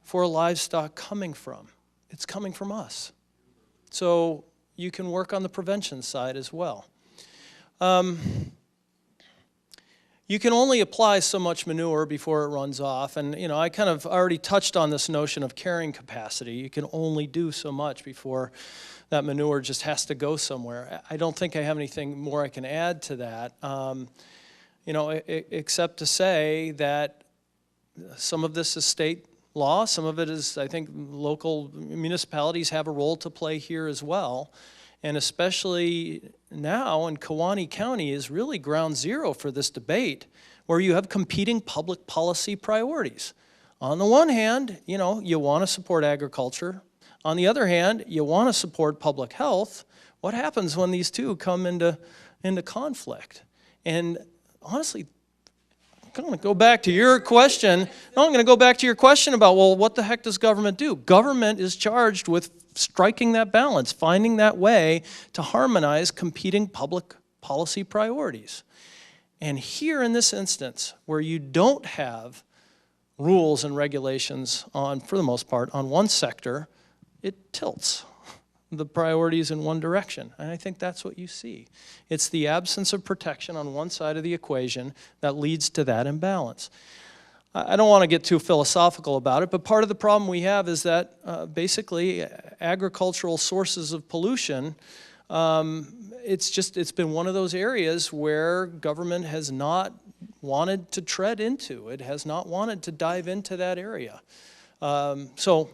for livestock coming from? It's coming from us. So you can work on the prevention side as well. You can only apply so much manure before it runs off. And, I kind of already touched on this notion of carrying capacity. You can only do so much before that manure just has to go somewhere. I don't think I have anything more I can add to that, except to say that some of this is state law. Some of it is, I think, local municipalities have a role to play here as well. And especially now in Kewaunee County is really ground zero for this debate, where you have competing public policy priorities. On the one hand, you want to support agriculture. On the other hand, you want to support public health. What happens when these two come into conflict? And honestly, I'm going to go back to your question. I'm going to go back to your question about, well, what the heck does government do? Government is charged with striking that balance, finding that way to harmonize competing public policy priorities. And here in this instance, where you don't have rules and regulations on, for the most part, on one sector, it tilts the priorities in one direction. And I think that's what you see. It's the absence of protection on one side of the equation that leads to that imbalance. I don't want to get too philosophical about it, but part of the problem we have is that basically agricultural sources of pollution, it's been one of those areas where government has not wanted to tread into. It has not wanted to dive into that area. So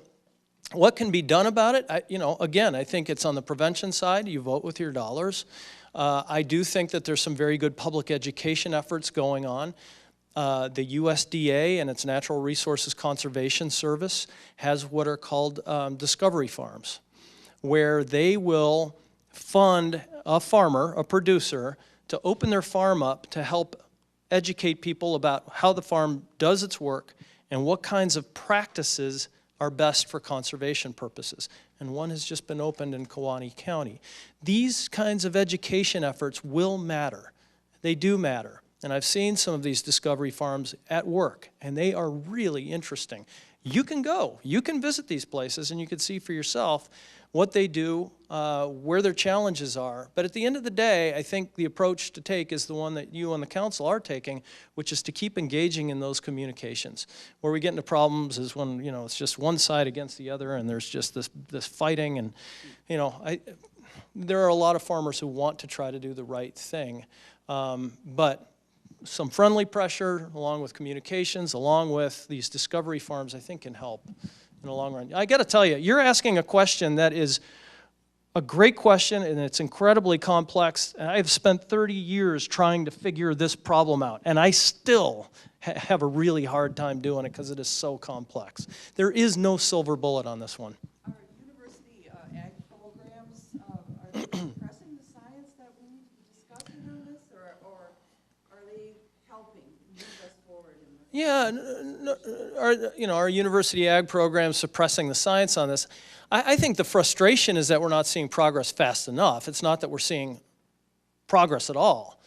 what can be done about it? Again, I think it's on the prevention side. You vote with your dollars. I do think that there's some very good public education efforts going on. The USDA and its Natural Resources Conservation Service has what are called discovery farms, where they will fund a farmer, a producer, to open their farm up to help educate people about how the farm does its work and what kinds of practices are best for conservation purposes. And one has just been opened in Kewaunee County. These kinds of education efforts will matter. They do matter. And I've seen some of these discovery farms at work, and they are really interesting. You can go, you can visit these places, and you can see for yourself what they do, where their challenges are. But at the end of the day, I think the approach to take is the one that you on the council are taking, which is to keep engaging in those communications. Where we get into problems is when, it's just one side against the other, and there's just this fighting. And, there are a lot of farmers who want to try to do the right thing. But some friendly pressure, along with communications, along with these discovery farms, I think can help in the long run. I got to tell you, you're asking a question that is a great question, and it's incredibly complex. And I've spent 30 years trying to figure this problem out, and I still have a really hard time doing it because it is so complex. There is no silver bullet on this one. Are university ag programs, are they suppressing the science that we need to be discussing on this, or are they helping move us forward in this? Yeah, our university ag programs suppressing the science on this. I think the frustration is that we're not seeing progress fast enough. It's not that we're seeing progress at all.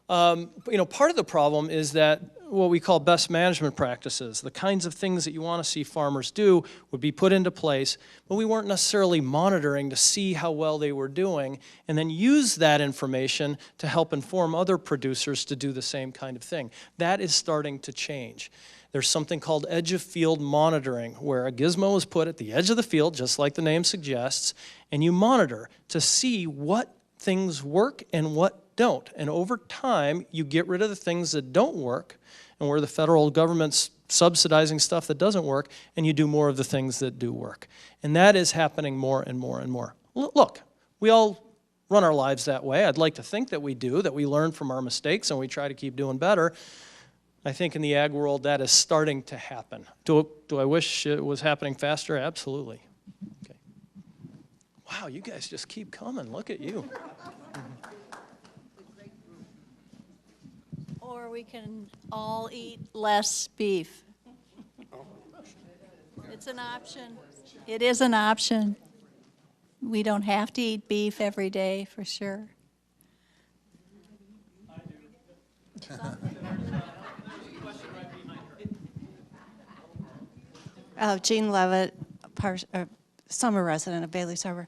Part of the problem is that what we call best management practices, the kinds of things that you want to see farmers do, would be put into place, but we weren't necessarily monitoring to see how well they were doing, and then use that information to help inform other producers to do the same kind of thing. That is starting to change. There's something called edge of field monitoring, where a gizmo is put at the edge of the field, just like the name suggests, and you monitor to see what things work and what don't. And over time, you get rid of the things that don't work, and where the federal government's subsidizing stuff that doesn't work, and you do more of the things that do work. And that is happening more and more and more. Look, we all run our lives that way. I'd like to think that we do, that we learn from our mistakes and we try to keep doing better. I think in the ag world that is starting to happen. Do I wish it was happening faster? Absolutely. Okay. Wow, you guys just keep coming. Look at you. Or we can all eat less beef. It's an option. It is an option. We don't have to eat beef every day, for sure. I do. Jean Levitt, summer resident of Bailey's Harbor.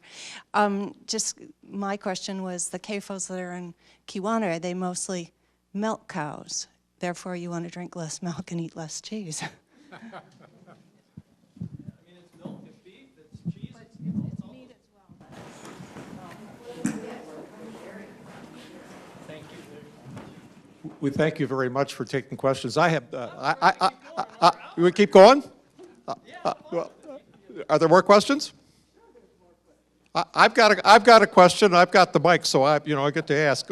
Just my question was, the CAFOs that are in Kiwanis, are they mostly milk cows? Therefore, you want to drink less milk and eat less cheese. We thank you very much for taking questions. I have, we keep going? Are there more questions? I've got a question. I've got the mic, so I get to ask.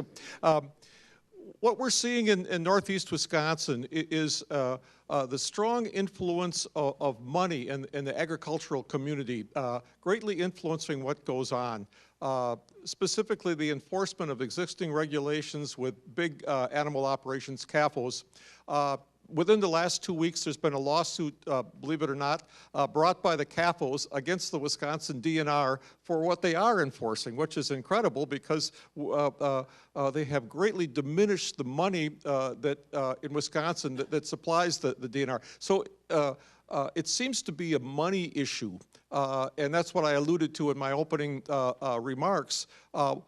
What we're seeing in Northeast Wisconsin is the strong influence of money in the agricultural community, greatly influencing what goes on. Specifically, the enforcement of existing regulations with big animal operations, CAFOs. Within the last 2 weeks, there's been a lawsuit, believe it or not, brought by the CAFOs against the Wisconsin DNR for what they are enforcing, which is incredible because they have greatly diminished the money that in Wisconsin that supplies the DNR. So it seems to be a money issue, and that's what I alluded to in my opening remarks. And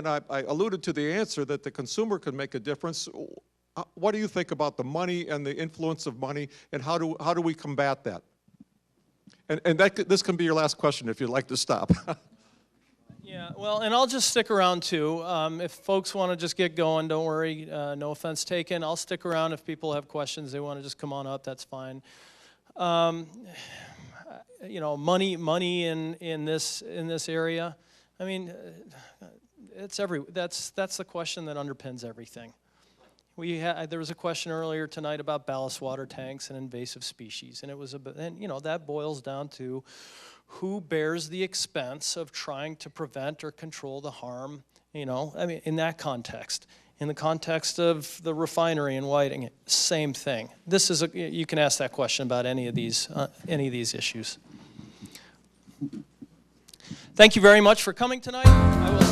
I alluded to the answer that the consumer can make a difference. What do you think about the money and the influence of money, and how do we combat that? And this can be your last question if you'd like to stop. Yeah, well, and I'll just stick around too. If folks want to just get going, don't worry, no offense taken. I'll stick around if people have questions. They want to just come on up, that's fine. Money in this area. I mean, that's the question that underpins everything. There was a question earlier tonight about ballast water tanks and invasive species, and that boils down to who bears the expense of trying to prevent or control the harm. In that context. In the context of the refinery in Whiting, same thing. You can ask that question about any of these issues. Thank you very much for coming tonight. I will